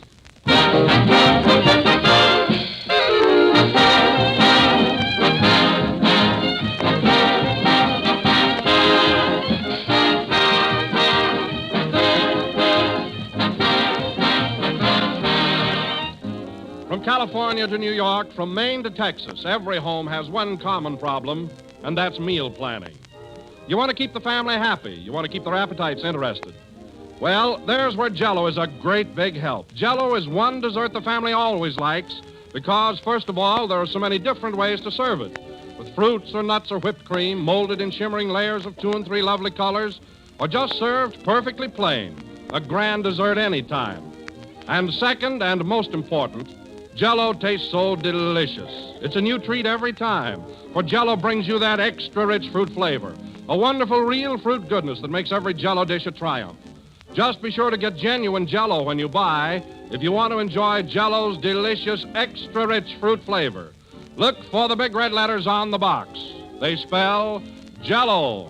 From California to New York, from Maine to Texas, every home has one common problem, and that's meal planning. You want to keep the family happy. You want to keep their appetites interested. Well, there's where Jell-O is a great big help. Jell-O is one dessert the family always likes because, first of all, there are so many different ways to serve it. With fruits or nuts or whipped cream, molded in shimmering layers of 2 and 3 lovely colors, or just served perfectly plain. A grand dessert anytime. And second, and most important, Jell-O tastes so delicious. It's a new treat every time, for Jell-O brings you that extra rich fruit flavor, a wonderful real fruit goodness that makes every Jell-O dish a triumph. Just be sure to get genuine Jell-O when you buy if you want to enjoy Jell-O's delicious extra rich fruit flavor. Look for the big red letters on the box. They spell Jell-O.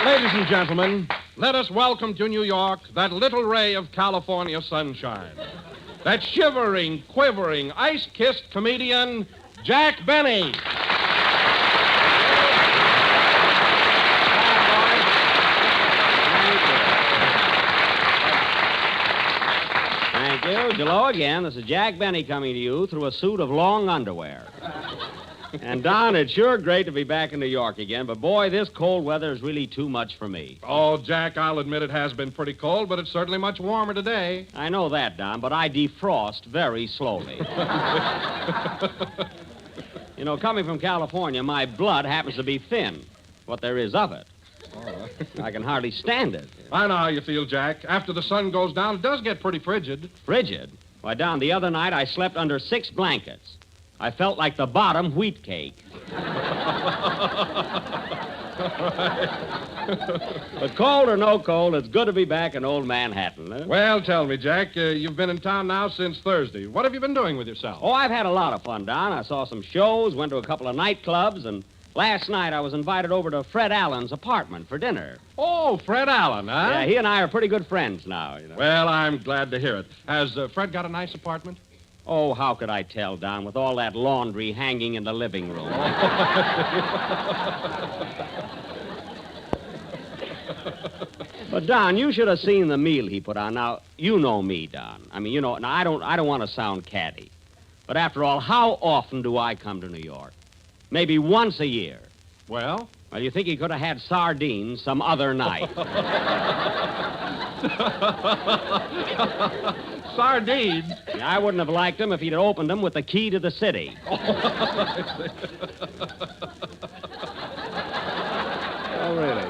Ladies and gentlemen, let us welcome to New York that little ray of California sunshine. That shivering, quivering, ice-kissed comedian, Jack Benny. Thank you. Hello again. This is Jack Benny coming to you through a suit of long underwear. And, Don, it's sure great to be back in New York again, but, boy, this cold weather is really too much for me. Oh, Jack, I'll admit it has been pretty cold, but it's certainly much warmer today. I know that, Don, but I defrost very slowly. You know, coming from California, my blood happens to be thin, what there is of it. Oh. I can hardly stand it. I know how you feel, Jack. After the sun goes down, it does get pretty frigid. Frigid? Why, Don, the other night I slept under 6 blankets. I felt like the bottom wheat cake. But cold or no cold, it's good to be back in old Manhattan. Huh? Well, tell me, Jack, you've been in town now since Thursday. What have you been doing with yourself? Oh, I've had a lot of fun, Don. I saw some shows, went to a couple of nightclubs, and last night I was invited over to Fred Allen's apartment for dinner. Oh, Fred Allen, huh? Yeah, he and I are pretty good friends now, you know. Well, I'm glad to hear it. Has Fred got a nice apartment? Oh, how could I tell, Don, with all that laundry hanging in the living room? But, Don, you should have seen the meal he put on. Now, you know me, Don. I mean, you know, now, I don't want to sound catty. But after all, how often do I come to New York? Maybe once a year. Well? Well, you think he could have had sardines some other night. Sardines? Yeah, I wouldn't have liked them if he'd opened them with the key to the city. Oh, really?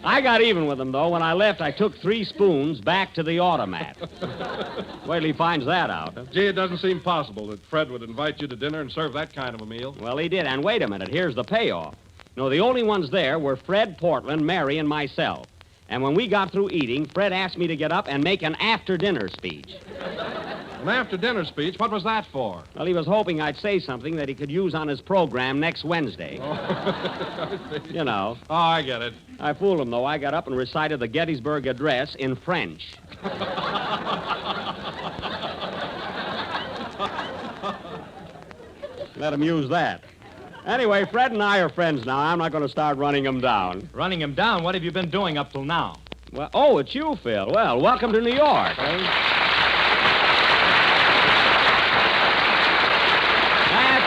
I got even with him, though. When I left, I took 3 spoons back to the automat. Wait till he finds that out. Huh? Gee, it doesn't seem possible that Fred would invite you to dinner and serve that kind of a meal. Well, he did. And wait a minute. Here's the payoff. No, the only ones there were Fred, Portland, Mary, and myself. And when we got through eating, Fred asked me to get up and make an after-dinner speech. An after-dinner speech? What was that for? Well, he was hoping I'd say something that he could use on his program next Wednesday. Oh. You know. Oh, I get it. I fooled him, though. I got up and recited the Gettysburg Address in French. Let him use that. Anyway, Fred and I are friends now. I'm not going to start running him down. Running him down? What have you been doing up till now? Well, oh, it's you, Phil. Well, welcome to New York. That's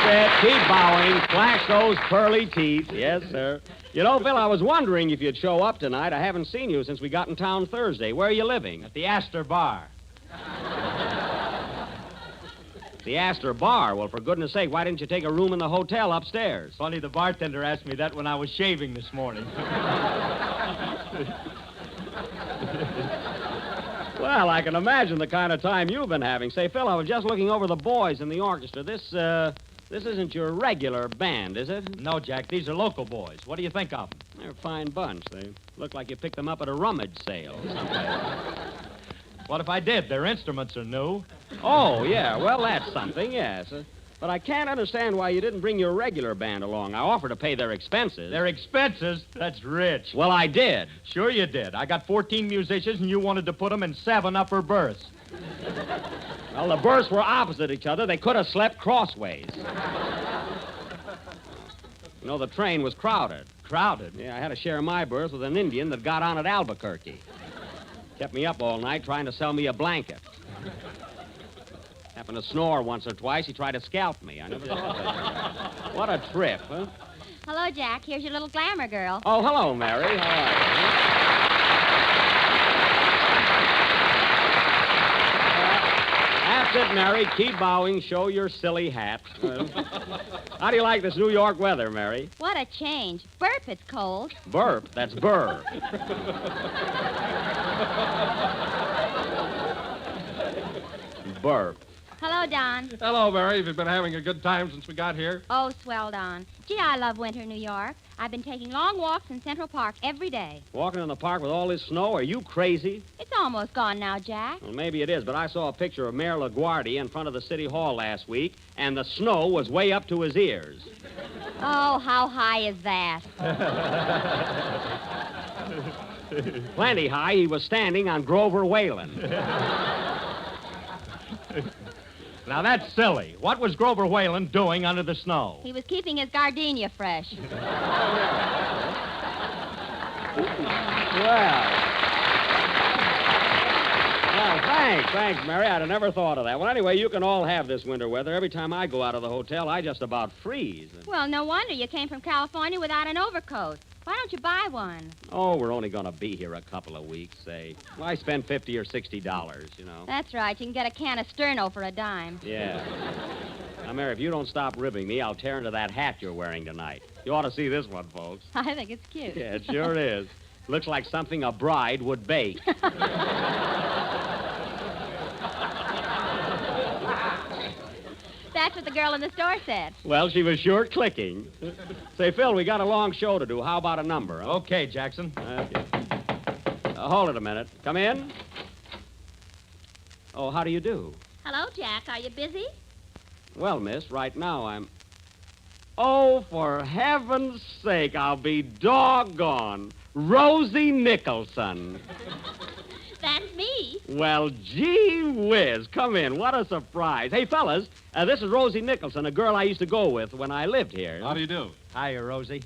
it. Keep bowing. Flash those pearly teeth. Yes, sir. You know, Phil, I was wondering if you'd show up tonight. I haven't seen you since we got in town Thursday. Where are you living? At the Astor Bar. The Astor Bar? Well, for goodness sake, why didn't you take a room in the hotel upstairs? Funny, the bartender asked me that when I was shaving this morning. Well, I can imagine the kind of time you've been having. Say, Phil, I was just looking over the boys in the orchestra. This isn't your regular band, is it? No, Jack, these are local boys. What do you think of them? They're a fine bunch. They look like you picked them up at a rummage sale. What if I did? Their instruments are new. Oh, yeah. Well, that's something, yes. But I can't understand why you didn't bring your regular band along. I offered to pay their expenses. Their expenses? That's rich. Well, I did. Sure you did. I got 14 musicians, and you wanted to put them in 7 upper berths. Well, the berths were opposite each other. They could have slept crossways. You know, the train was crowded. Crowded? Yeah, I had to share my berth with an Indian that got on at Albuquerque. Kept me up all night trying to sell me a blanket. Happened to snore once or twice. He tried to scalp me. I never thought of it. What a trip, huh? Hello, Jack. Here's your little glamour girl. Oh, hello, Mary. How are you? That's it, Mary. Keep bowing. Show your silly hat. How do you like this New York weather, Mary? What a change. Burp, it's cold. Burp? That's burr. Burp. Hello, Don. Hello, Mary. Have you been having a good time since we got here? Oh, swell, Don. Gee, I love winter New York. I've been taking long walks in Central Park every day. Walking in the park with all this snow? Are you crazy? It's almost gone now, Jack. Well, maybe it is, but I saw a picture of Mayor LaGuardia in front of the City Hall last week, and the snow was way up to his ears. Oh, how high is that? Plenty high. He was standing on Grover Whalen. Now, that's silly. What was Grover Whalen doing under the snow? He was keeping his gardenia fresh. Well, thanks, Mary. I'd have never thought of that. Well, anyway, you can all have this winter weather. Every time I go out of the hotel, I just about freeze. Well, no wonder you came from California without an overcoat. Why don't you buy one? Oh, we're only going to be here a couple of weeks, say. Well, I spend $50 or $60, you know. That's right. You can get a can of Sterno for a dime. Yeah. Now, Mary, if you don't stop ribbing me, I'll tear into that hat you're wearing tonight. You ought to see this one, folks. I think it's cute. Yeah, it sure is. Looks like something a bride would bake. That's what the girl in the store said. Well, she was sure clicking. Say, Phil, we got a long show to do. How about a number? Huh? Okay, Jackson. Okay. Hold it a minute. Come in. Oh, how do you do? Hello, Jack. Are you busy? Well, miss, right now I'm... Oh, for heaven's sake, I'll be doggone. Rosie Nicholson. That's me. Well, gee whiz. Come in. What a surprise. Hey, fellas, this is Rosie Nicholson, a girl I used to go with when I lived here. How do you do? Hiya, Rosie.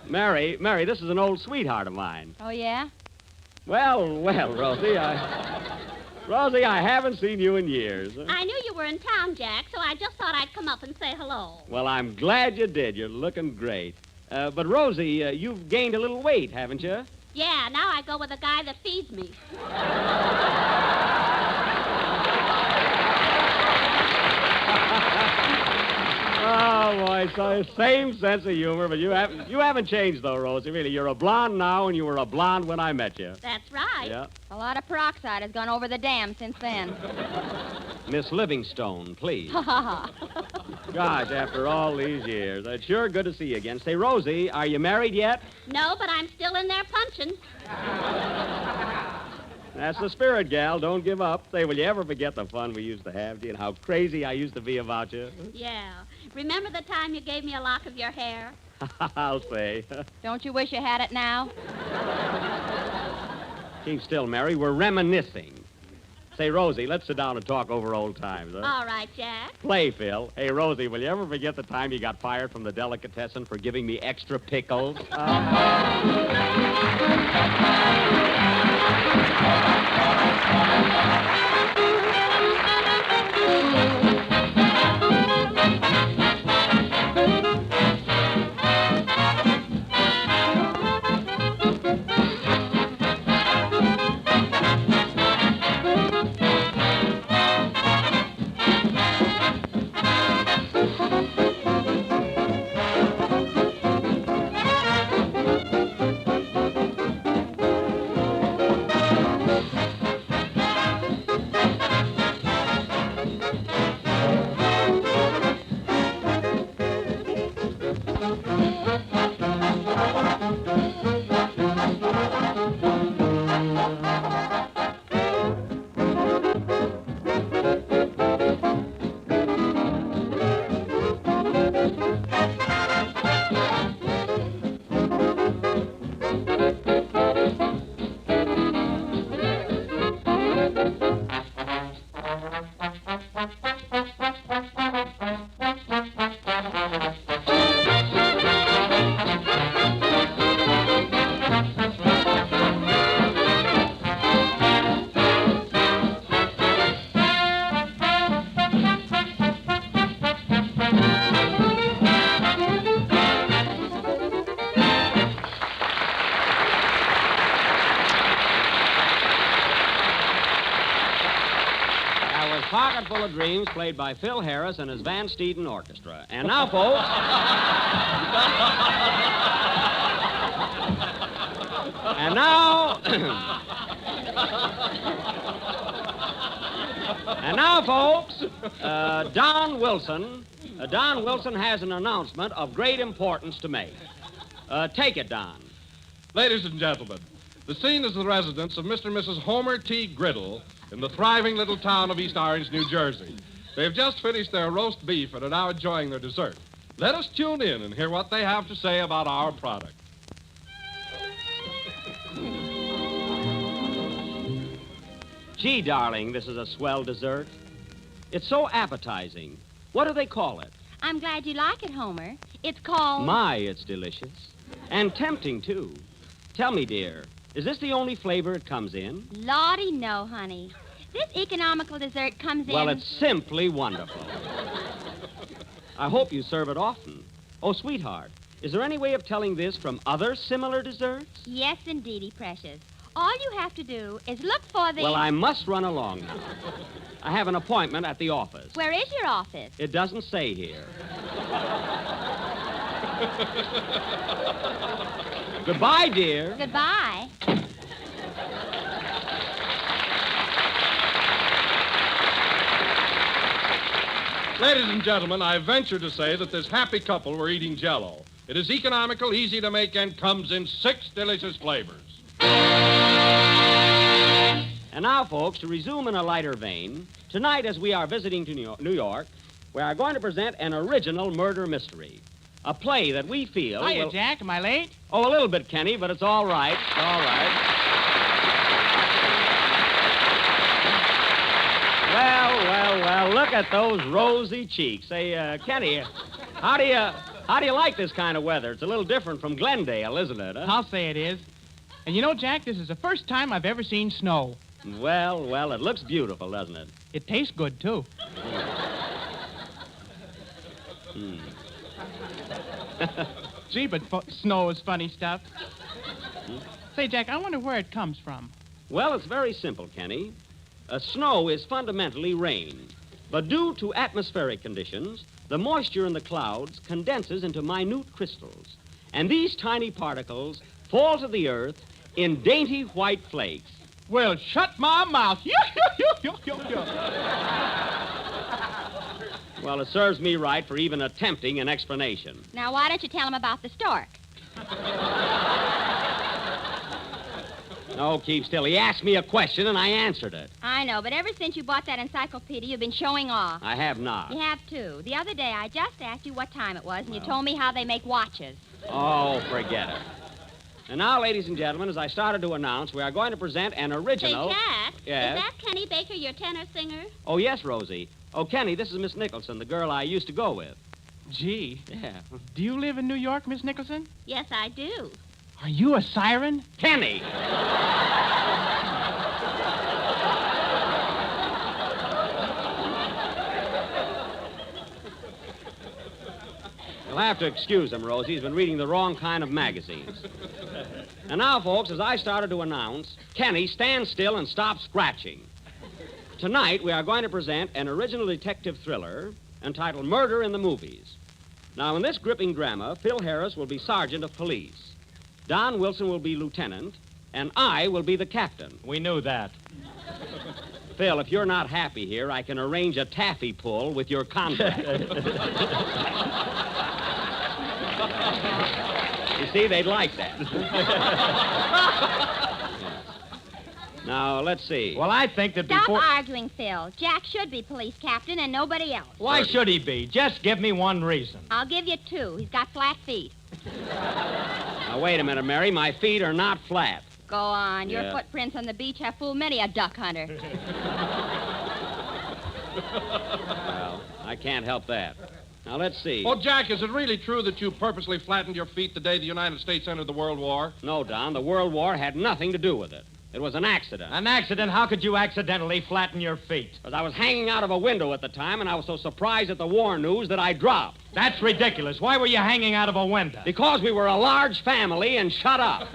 Mary, this is an old sweetheart of mine. Oh, yeah? Well, Rosie, Rosie, I haven't seen you in years. I knew you were in town, Jack, so I just thought I'd come up and say hello. Well, I'm glad you did. You're looking great. But, Rosie, you've gained a little weight, haven't you? Yeah, now I go with a guy that feeds me. Oh, boy, so same sense of humor, but you haven't changed, though, Rosie, really. You're a blonde now, and you were a blonde when I met you. That's right. Yeah. A lot of peroxide has gone over the dam since then. Miss Livingstone, please. Ha, ha, ha. Gosh, after all these years, it's sure good to see you again. Say, Rosie, are you married yet? No, but I'm still in there punching. That's the spirit, gal. Don't give up. Say, will you ever forget the fun we used to have, and how crazy I used to be about you? Yeah. Remember the time you gave me a lock of your hair? I'll say. Don't you wish you had it now? Keep still, Mary. We're reminiscing. Say, Rosie, let's sit down and talk over old times, huh? All right, Jack. Play, Phil. Hey, Rosie, will you ever forget the time you got fired from the delicatessen for giving me extra pickles? Pocket Full of Dreams, played by Phil Harris and his Van Steeden Orchestra. And now, folks... and now... and now, folks, Don Wilson. Don Wilson has an announcement of great importance to make. Take it, Don. Ladies and gentlemen, the scene is the residence of Mr. and Mrs. Homer T. Griddle in the thriving little town of East Orange, New Jersey. They've just finished their roast beef and are now enjoying their dessert. Let us tune in and hear what they have to say about our product. Gee, darling, this is a swell dessert. It's so appetizing. What do they call it? I'm glad you like it, Homer. It's called... My, it's delicious. And tempting, too. Tell me, dear, is this the only flavor it comes in? Lordy, no, honey. This economical dessert comes in... Well, it's simply wonderful. I hope you serve it often. Oh, sweetheart, is there any way of telling this from other similar desserts? Yes, indeedy, precious. All you have to do is look for the... Well, I must run along now. I have an appointment at the office. Where is your office? It doesn't say here. Goodbye, dear. Goodbye. Ladies and gentlemen, I venture to say that this happy couple were eating Jell-O. It is economical, easy to make, and comes in 6 delicious flavors. And now, folks, to resume in a lighter vein, tonight as we are visiting to New York, we are going to present an original murder mystery. A play that we feel Hiya, Jack. Am I late? Oh, a little bit, Kenny, but it's all right. It's all right. at those rosy cheeks. Say, Kenny, how do you like this kind of weather? It's a little different from Glendale, isn't it? Huh? I'll say it is. And you know, Jack, this is the first time I've ever seen snow. Well, it looks beautiful, doesn't it? It tastes good, too. Gee, but snow is funny stuff. Say, Jack, I wonder where it comes from. Well, it's very simple, Kenny. Snow is fundamentally rain. But due to atmospheric conditions, the moisture in the clouds condenses into minute crystals. And these tiny particles fall to the earth in dainty white flakes. Well, shut my mouth. Well, it serves me right for even attempting an explanation. Now, why don't you tell him about the stork? No, keep still. He asked me a question, and I answered it. I know, but ever since you bought that encyclopedia, you've been showing off. I have not. You have, too. The other day, I just asked you what time it was, and you told me how they make watches. Oh, forget it. And now, ladies and gentlemen, as I started to announce, we are going to present an original... Say, Jack, Yes? is that Kenny Baker, your tenor singer? Oh, yes, Rosie. Oh, Kenny, this is Miss Nicholson, the girl I used to go with. Gee. Yeah. Do you live in New York, Miss Nicholson? Yes, I do. Are you a siren? Kenny! You'll have to excuse him, Rosie. He's been reading the wrong kind of magazines. And now, folks, as I started to announce, Kenny, stand still and stop scratching. Tonight, we are going to present an original detective thriller entitled Murder in the Movies. Now, in this gripping drama, Phil Harris will be sergeant of police. Don Wilson will be lieutenant, and I will be the captain. We knew that. Phil, if you're not happy here, I can arrange a taffy pull with your contract. You see, they'd like that. Now, let's see. Well, I think that Stop before... arguing, Phil. Jack should be police captain and nobody else. Why should he be? Just give me one reason. I'll give you two. He's got flat feet. Now, wait a minute, Mary. My feet are not flat. Go on. Your Yeah. footprints on the beach have fooled many a duck hunter. Well, I can't help that. Now, let's see. Oh, Jack, is it really true that you purposely flattened your feet the day the United States entered the World War? No, Don. The World War had nothing to do with it. It was an accident. An accident? How could you accidentally flatten your feet? Because I was hanging out of a window at the time, and I was so surprised at the war news that I dropped. That's ridiculous. Why were you hanging out of a window? Because we were a large family, and shut up.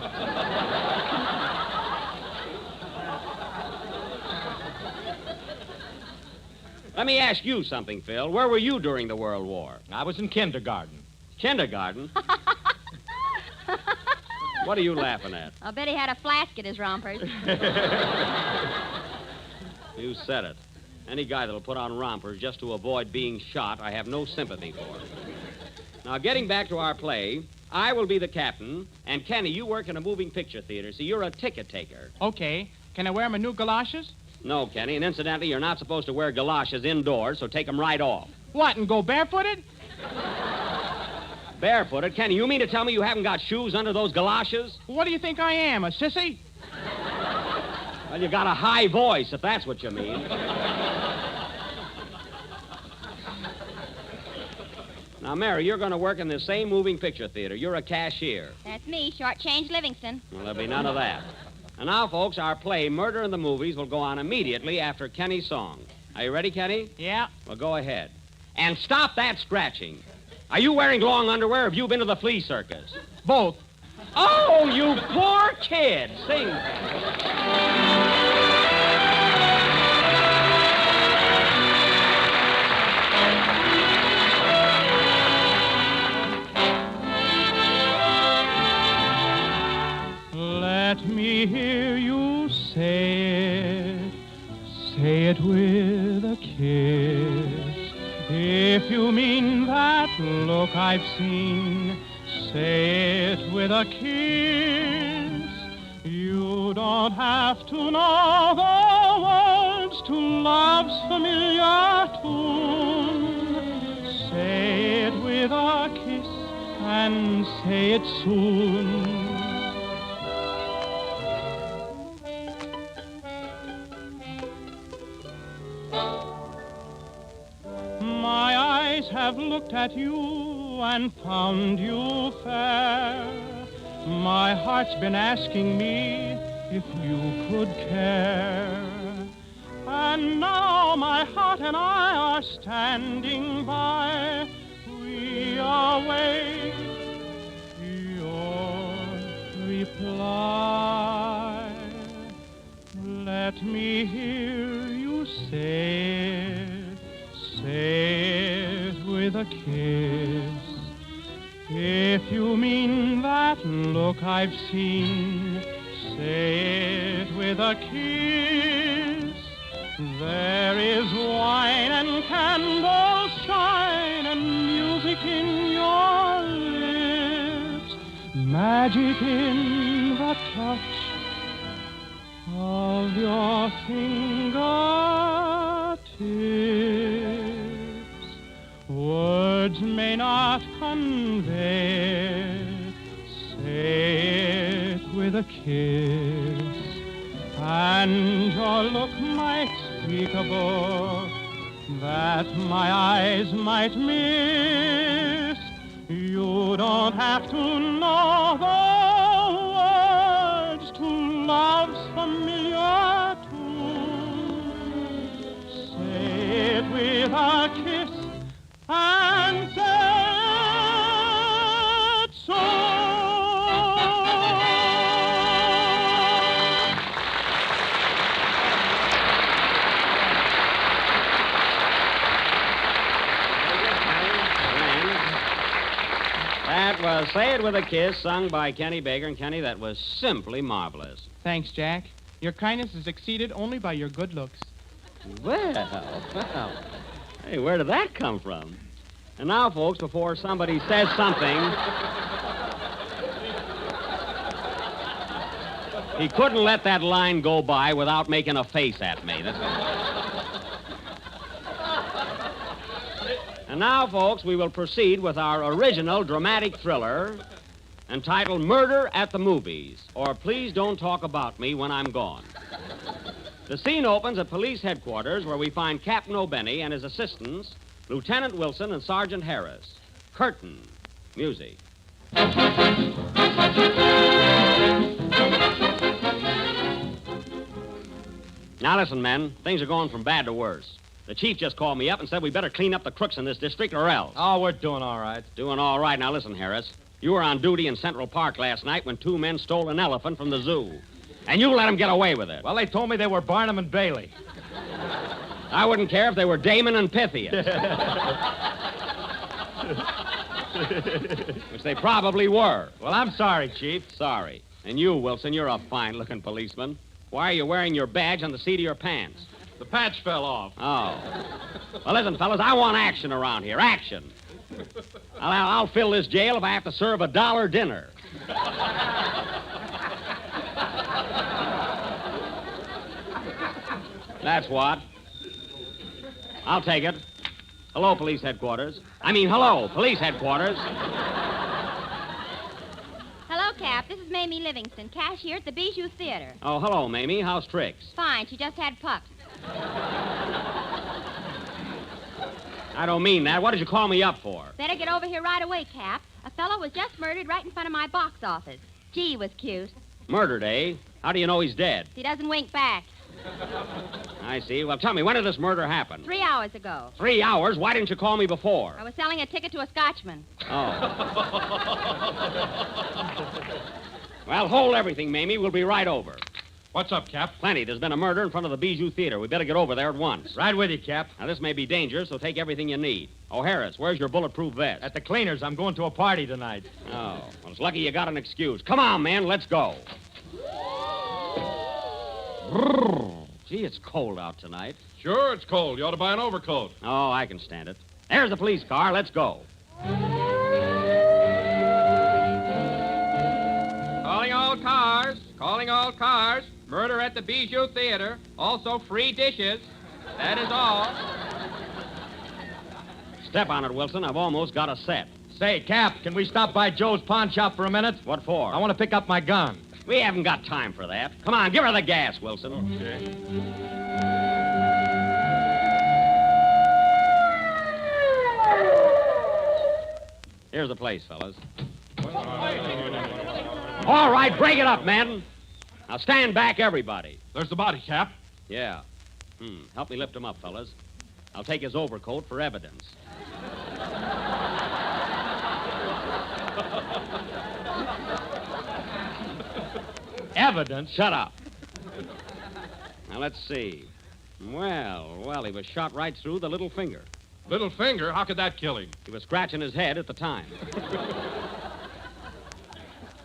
Let me ask you something, Phil. Where were you during the World War? I was in kindergarten. Kindergarten? What are you laughing at? I'll bet he had a flask at his rompers. You said it. Any guy that'll put on rompers just to avoid being shot, I have no sympathy for. Now, getting back to our play, I will be the captain, and Kenny, you work in a moving picture theater, so you're a ticket taker. Okay. Can I wear my new galoshes? No, Kenny, and incidentally, you're not supposed to wear galoshes indoors, so take them right off. What, and go barefooted? Barefooted? Kenny, you mean to tell me you haven't got shoes under those galoshes? What do you think I am, a sissy? Well, you got a high voice, if that's what you mean. Now, Mary, you're going to work in the same moving picture theater. You're a cashier. That's me, Shortchange Livingston. Well, there'll be none of that. And now, folks, our play, Murder in the Movies, will go on immediately after Kenny's song. Are you ready, Kenny? Yeah. Well, go ahead. And stop that scratching. Are you wearing long underwear or have you been to the flea circus? Both. Oh, you poor kid. Sing. Let me hear you say it with a kiss. If you mean that look I've seen, say it with a kiss. You don't have to know the words to love's familiar tune. Say it with a kiss and say it soon. have looked at you and found you fair. My heart's been asking me if you could care. And now my heart and I are standing by. We await your reply. Let me hear you say it with a kiss. If you mean that look I've seen, say it with a kiss. There is wine and candles shine and music in your lips, magic in the touch of your fingertips. Words may not convey, say it with a kiss, and your look might speak a book that my eyes might miss. You don't have to know the words to love's familiar tune. Say it with a kiss and say it so. That was Say It With a Kiss, sung by Kenny Baker. And Kenny, that was simply marvelous. Thanks, Jack. Your kindness is exceeded only by your good looks. Well. Hey, where did that come from? And now, folks, before somebody says something, he couldn't let that line go by without making a face at me. And now, folks, we will proceed with our original dramatic thriller entitled Murder at the Movies, or Please Don't Talk About Me When I'm Gone. The scene opens at police headquarters, where we find Captain O'Benny and his assistants, Lieutenant Wilson and Sergeant Harris. Curtain. Music. Now listen, men. Things are going from bad to worse. The chief just called me up and said we better clean up the crooks in this district or else. Oh, we're doing all right. Doing all right. Now listen, Harris. You were on duty in Central Park last night when two men stole an elephant from the zoo. And you let them get away with it. Well, they told me they were Barnum and Bailey. I wouldn't care if they were Damon and Pythias. Which they probably were. Well, I'm sorry, Chief. Sorry. And you, Wilson, you're a fine-looking policeman. Why are you wearing your badge on the seat of your pants? The patch fell off. Oh. Well, listen, fellas, I want action around here. Action. I'll fill this jail if I have to serve $1 dinner. That's what. I'll take it. Hello, police headquarters. Hello, police headquarters. Hello, Cap. This is Mamie Livingston, cashier at the Bijou Theater. Oh, hello, Mamie. How's Trix? Fine. She just had pups. I don't mean that. What did you call me up for? Better get over here right away, Cap. A fellow was just murdered right in front of my box office. Gee, he was cute. Murdered, eh? How do you know he's dead? He doesn't wink back. I see. Well, tell me, when did this murder happen? 3 hours ago. 3 hours? Why didn't you call me before? I was selling a ticket to a Scotchman. Oh. Well, hold everything, Mamie. We'll be right over. What's up, Cap? Plenty. There's been a murder in front of the Bijou Theater. We better get over there at once. Right with you, Cap. Now, this may be dangerous, so take everything you need. Oh, Harris, where's your bulletproof vest? At the cleaners. I'm going to a party tonight. Oh, well, it's lucky you got an excuse. Come on, man. Let's go. Gee, it's cold out tonight. Sure, it's cold. You ought to buy an overcoat. Oh, I can stand it. There's the police car. Let's go. Calling all cars. Calling all cars. Murder at the Bijou Theater. Also free dishes. That is all. Step on it, Wilson. I've almost got a set. Say, Cap, can we stop by Joe's pawn shop for a minute? What for? I want to pick up my gun. We haven't got time for that. Come on, give her the gas, Wilson. Okay. Here's the place, fellas. All right, break it up, men. Now stand back, everybody. There's the body, Cap. Yeah. Help me lift him up, fellas. I'll take his overcoat for evidence. Evidence? Shut up. Now, let's see. Well, he was shot right through the little finger. Little finger? How could that kill him? He was scratching his head at the time.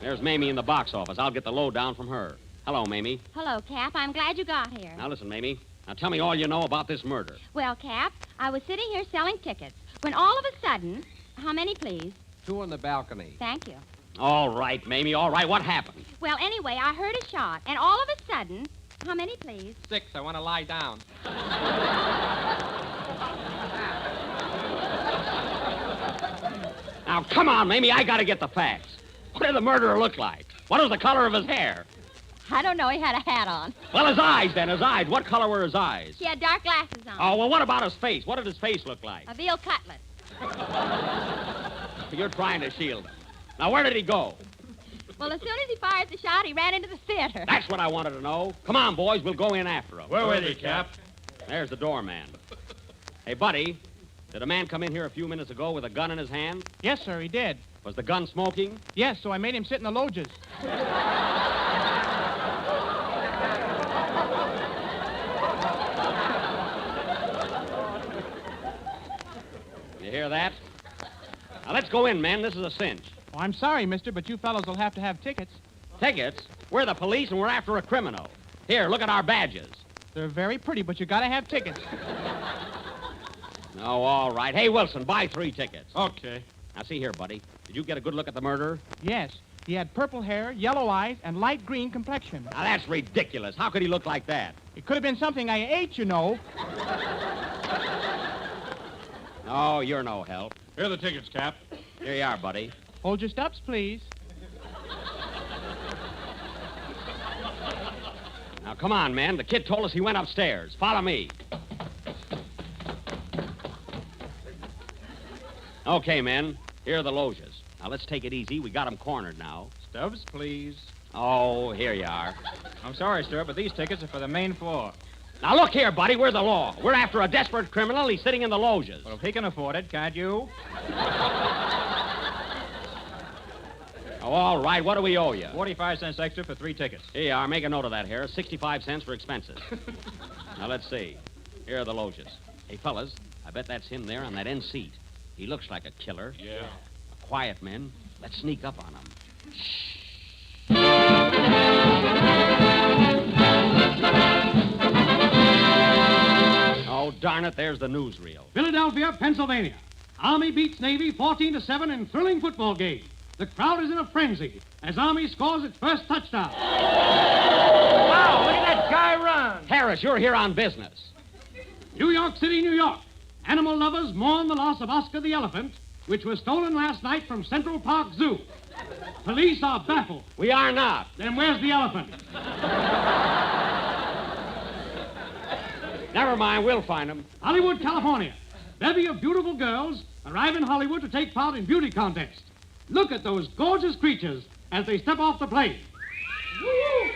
There's Mamie in the box office. I'll get the lowdown from her. Hello, Mamie. Hello, Cap. I'm glad you got here. Now, listen, Mamie. Now, tell me all you know about this murder. Well, Cap, I was sitting here selling tickets when all of a sudden... How many, please? 2 on the balcony. Thank you. All right, Mamie, all right. What happened? Well, anyway, I heard a shot, and all of a sudden... How many, please? 6. I want to lie down. Now, come on, Mamie. I got to get the facts. What did the murderer look like? What was the color of his hair? I don't know. He had a hat on. Well, his eyes, then. His eyes. What color were his eyes? He had dark glasses on. Oh, well, what about his face? What did his face look like? A veal cutlet. You're trying to shield him. Now, where did he go? Well, as soon as he fired the shot, he ran into the theater. That's what I wanted to know. Come on, boys. We'll go in after him. Where with you, Cap? There's the doorman. Hey, buddy, did a man come in here a few minutes ago with a gun in his hand? Yes, sir, he did. Was the gun smoking? Yes, so I made him sit in the loges. You hear that? Now, let's go in, men. This is a cinch. Oh, I'm sorry, mister, but you fellows will have to have tickets. Tickets? We're the police, and we're after a criminal. Here, look at our badges. They're very pretty, but you gotta have tickets. Oh, all right. Hey, Wilson, buy 3 tickets. Okay. Now, see here, buddy. Did you get a good look at the murderer? Yes. He had purple hair, yellow eyes, and light green complexion. Now, that's ridiculous. How could he look like that? It could have been something I ate, you know. Oh, you're no help. Here are the tickets, Cap. Here you are, buddy. Hold your steps, please. Now, come on, men. The kid told us he went upstairs. Follow me. Okay, men. Here are the loges. Now, let's take it easy. We got them cornered now. Stubbs, please. Oh, here you are. I'm sorry, sir, but these tickets are for the main floor. Now, look here, buddy. We're the law. We're after a desperate criminal. He's sitting in the loges. Well, if he can afford it, can't you? Oh, all right. What do we owe you? 45 cents extra for 3 tickets. Here you are. Make a note of that, Harris. 65 cents for expenses. Now, let's see. Here are the loges. Hey, fellas, I bet that's him there on that end seat. He looks like a killer. Yeah. Quiet, men. Let's sneak up on him. Oh, darn it, there's the newsreel. Philadelphia, Pennsylvania. Army beats Navy 14-7 in thrilling football game. The crowd is in a frenzy as Army scores its first touchdown. Wow, look at that guy run. Harris, you're here on business. New York City, New York. Animal lovers mourn the loss of Oscar the elephant, which was stolen last night from Central Park Zoo. Police are baffled. We are not. Then where's the elephant? Never mind, we'll find him. Hollywood, California. Bevy of beautiful girls arrive in Hollywood to take part in beauty contests. Look at those gorgeous creatures as they step off the plane. Woo!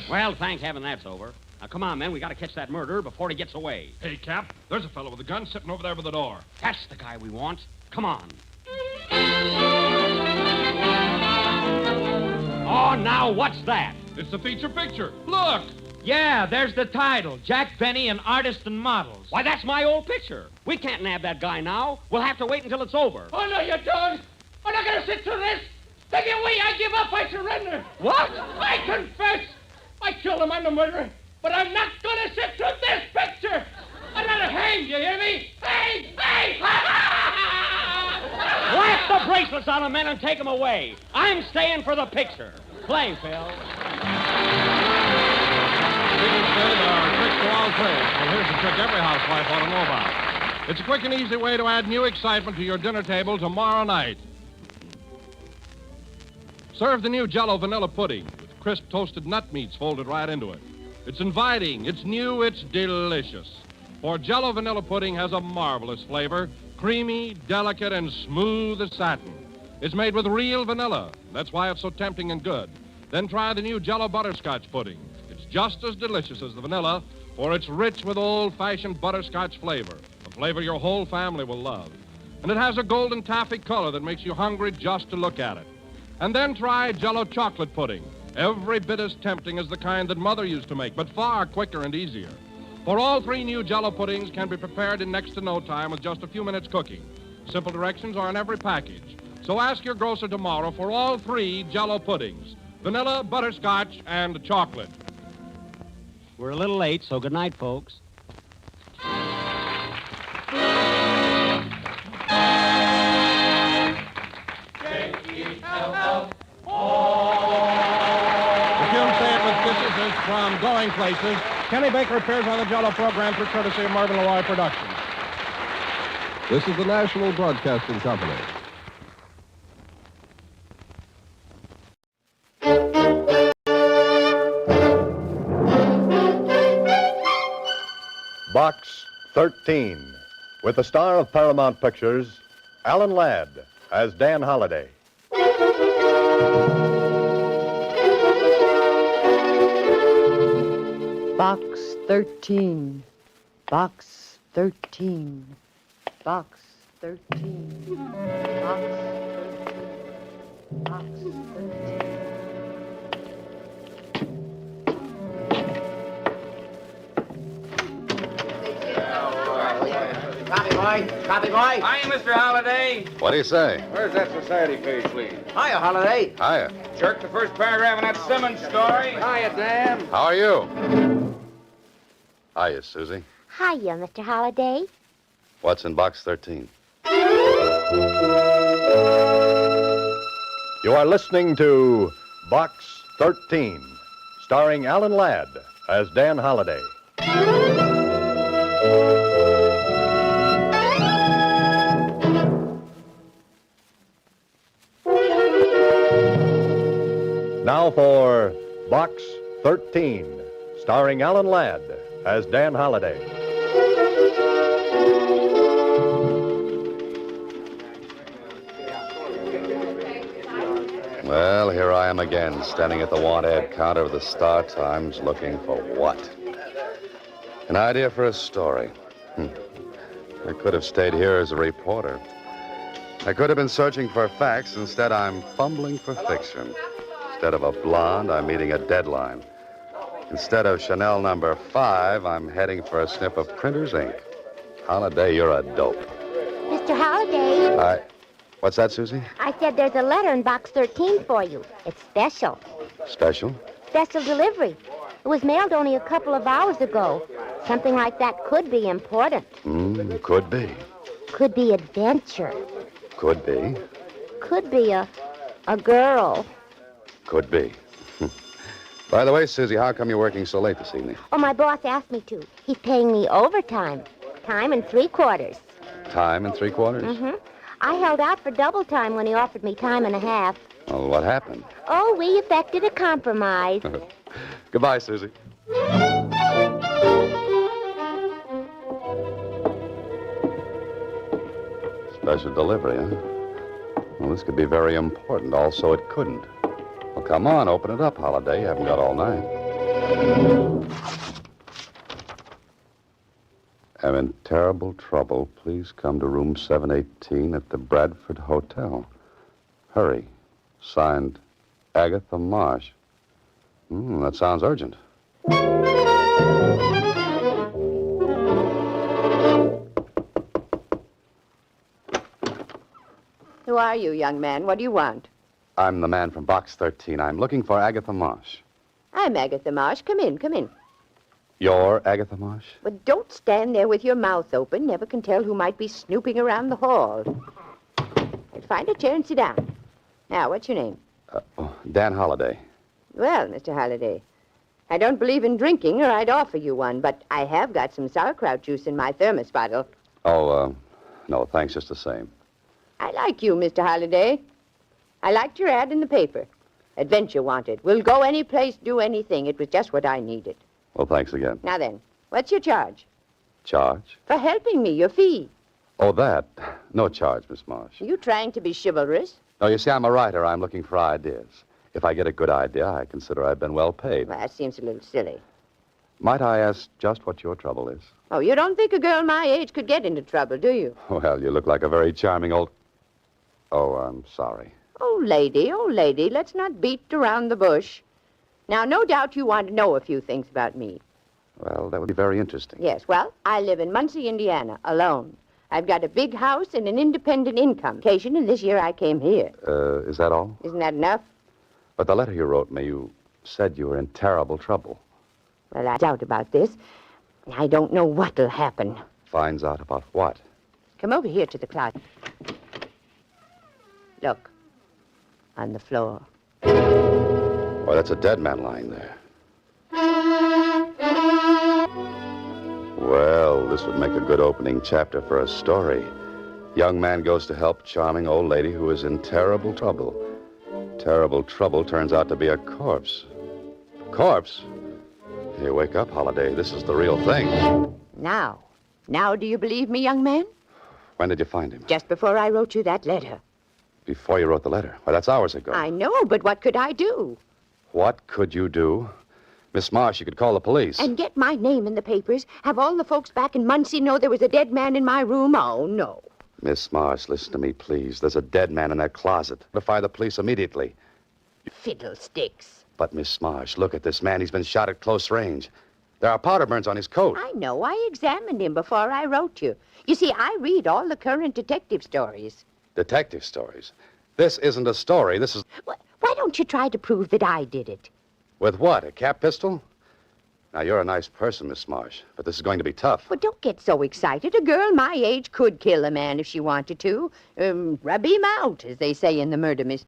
Well, thank heaven that's over. Now, come on, men. We got to catch that murderer before he gets away. Hey, Cap, there's a fellow with a gun sitting over there by the door. That's the guy we want. Come on. Oh, now what's that? It's the feature picture. Look! Yeah, there's the title. Jack Benny and Artists and Models. Why, that's my old picture. We can't nab that guy now. We'll have to wait until it's over. Oh, no, you don't. I'm not going to sit through this. Take it away. I give up. I surrender. What? I confess. I killed him. I'm the murderer. But I'm not going to sit through this picture. I'm not hanged, you hear me? Hanged! Hanged! Slap the bracelets on him, men, and take him away. I'm staying for the picture. Play, Phil. People say there are tricks to all trades. Well, here's a trick every housewife ought to know about. It's a quick and easy way to add new excitement to your dinner table tomorrow night. Serve the new Jell-O vanilla pudding with crisp toasted nut meats folded right into it. It's inviting, it's new, it's delicious. For Jell-O vanilla pudding has a marvelous flavor, creamy, delicate, and smooth as satin. It's made with real vanilla. That's why it's so tempting and good. Then try the new Jell-O butterscotch pudding. It's just as delicious as the vanilla, for it's rich with old-fashioned butterscotch flavor, a flavor your whole family will love. And it has a golden taffy color that makes you hungry just to look at it. And then try Jell-O chocolate pudding. Every bit as tempting as the kind that Mother used to make, but far quicker and easier. For all three new Jell-O puddings can be prepared in next to no time with just a few minutes cooking. Simple directions are in every package. So ask your grocer tomorrow for all three Jell-O puddings. Vanilla, butterscotch, and chocolate. We're a little late, so good night, folks. From Going Places, Kenny Baker appears on the Jell-O program for courtesy of Marvin LeRoy Productions. This is the National Broadcasting Company. Box 13, with the star of Paramount Pictures, Alan Ladd, as Dan Holliday. Box 13. Box 13. Box 13. Box 13. Box 13. Copy, boy. Copy, boy. Hiya, Mr. Holliday. What do you say? Where's that society page, please? Hiya, Holliday. Hiya. Jerk the first paragraph in that Simmons story. Hiya, Dan. How are you? Hiya, Susie. Hiya, Mr. Holliday. What's in Box 13? You are listening to Box 13, starring Alan Ladd as Dan Holliday. Now for Box 13, starring Alan Ladd as Dan Holliday. Well, here I am again, standing at the want-ad counter of the Star Times, looking for what? An idea for a story. I could have stayed here as a reporter. I could have been searching for facts. Instead, I'm fumbling for fiction. Instead of a blonde, I'm meeting a deadline. Instead of Chanel number 5, I'm heading for a snip of printer's ink. Holliday, you're a dope. Mr. Holliday. What's that, Susie? I said there's a letter in Box 13 for you. It's special. Special? Special delivery. It was mailed only a couple of hours ago. Something like that could be important. Could be. Could be adventure. Could be. Could be a girl. Could be. By the way, Susie, how come you're working so late this evening? Oh, my boss asked me to. He's paying me overtime. Time and 3/4. Time and 3/4? Mm-hmm. I held out for double time when he offered me time and a half. Well, what happened? Oh, we effected a compromise. Goodbye, Susie. Special delivery, huh? Well, this could be very important. Also, it couldn't. Well, come on, open it up, Holliday. You haven't got all night. I'm in terrible trouble. Please come to room 718 at the Bradford Hotel. Hurry. Signed, Agatha Marsh. That sounds urgent. Who are you, young man? What do you want? I'm the man from Box 13. I'm looking for Agatha Marsh. I'm Agatha Marsh. Come in, come in. You're Agatha Marsh? But don't stand there with your mouth open. Never can tell who might be snooping around the hall. Find a chair and sit down. Now, what's your name? Dan Holliday. Well, Mr. Holliday, I don't believe in drinking, or I'd offer you one, but I have got some sauerkraut juice in my thermos bottle. Oh, no, thanks just the same. I like you, Mr. Holliday. I liked your ad in the paper. Adventure wanted. We'll go any place, do anything. It was just what I needed. Well, thanks again. Now then, what's your charge? Charge? For helping me, your fee. Oh, that. No charge, Miss Marsh. Are you trying to be chivalrous? No, you see, I'm a writer. I'm looking for ideas. If I get a good idea, I consider I've been well paid. Well, that seems a little silly. Might I ask just what your trouble is? Oh, you don't think a girl my age could get into trouble, do you? Well, you look like a very charming old... Oh, I'm sorry. Oh, lady, let's not beat around the bush. Now, no doubt you want to know a few things about me. Well, that would be very interesting. Yes, well, I live in Muncie, Indiana, alone. I've got a big house and an independent income. And this year I came here. Is that all? Isn't that enough? But the letter you wrote me, you said you were in terrible trouble. Well, I doubt about this. I don't know what'll happen. Finds out about what? Come over here to the closet. Look. On the floor. Why, that's a dead man lying there. Well, this would make a good opening chapter for a story. Young man goes to help charming old lady who is in terrible trouble. Terrible trouble turns out to be a corpse. Corpse? Hey, wake up, Holiday. This is the real thing. Now do you believe me, young man? When did you find him? Just before I wrote you that letter. Before you wrote the letter. Why, that's hours ago. I know, but what could I do? What could you do? Miss Marsh, you could call the police. And get my name in the papers? Have all the folks back in Muncie know there was a dead man in my room? Oh, no. Miss Marsh, listen to me, please. There's a dead man in that closet. Notify the police immediately. Fiddlesticks. But, Miss Marsh, look at this man. He's been shot at close range. There are powder burns on his coat. I know. I examined him before I wrote you. You see, I read all the current detective stories. Detective stories? This isn't a story. This is... Why don't you try to prove that I did it? With what, a cap pistol? Now, you're a nice person, Miss Marsh, but this is going to be tough. Well, don't get so excited. A girl my age could kill a man if she wanted to. Rub him out, as they say in the murder mystery.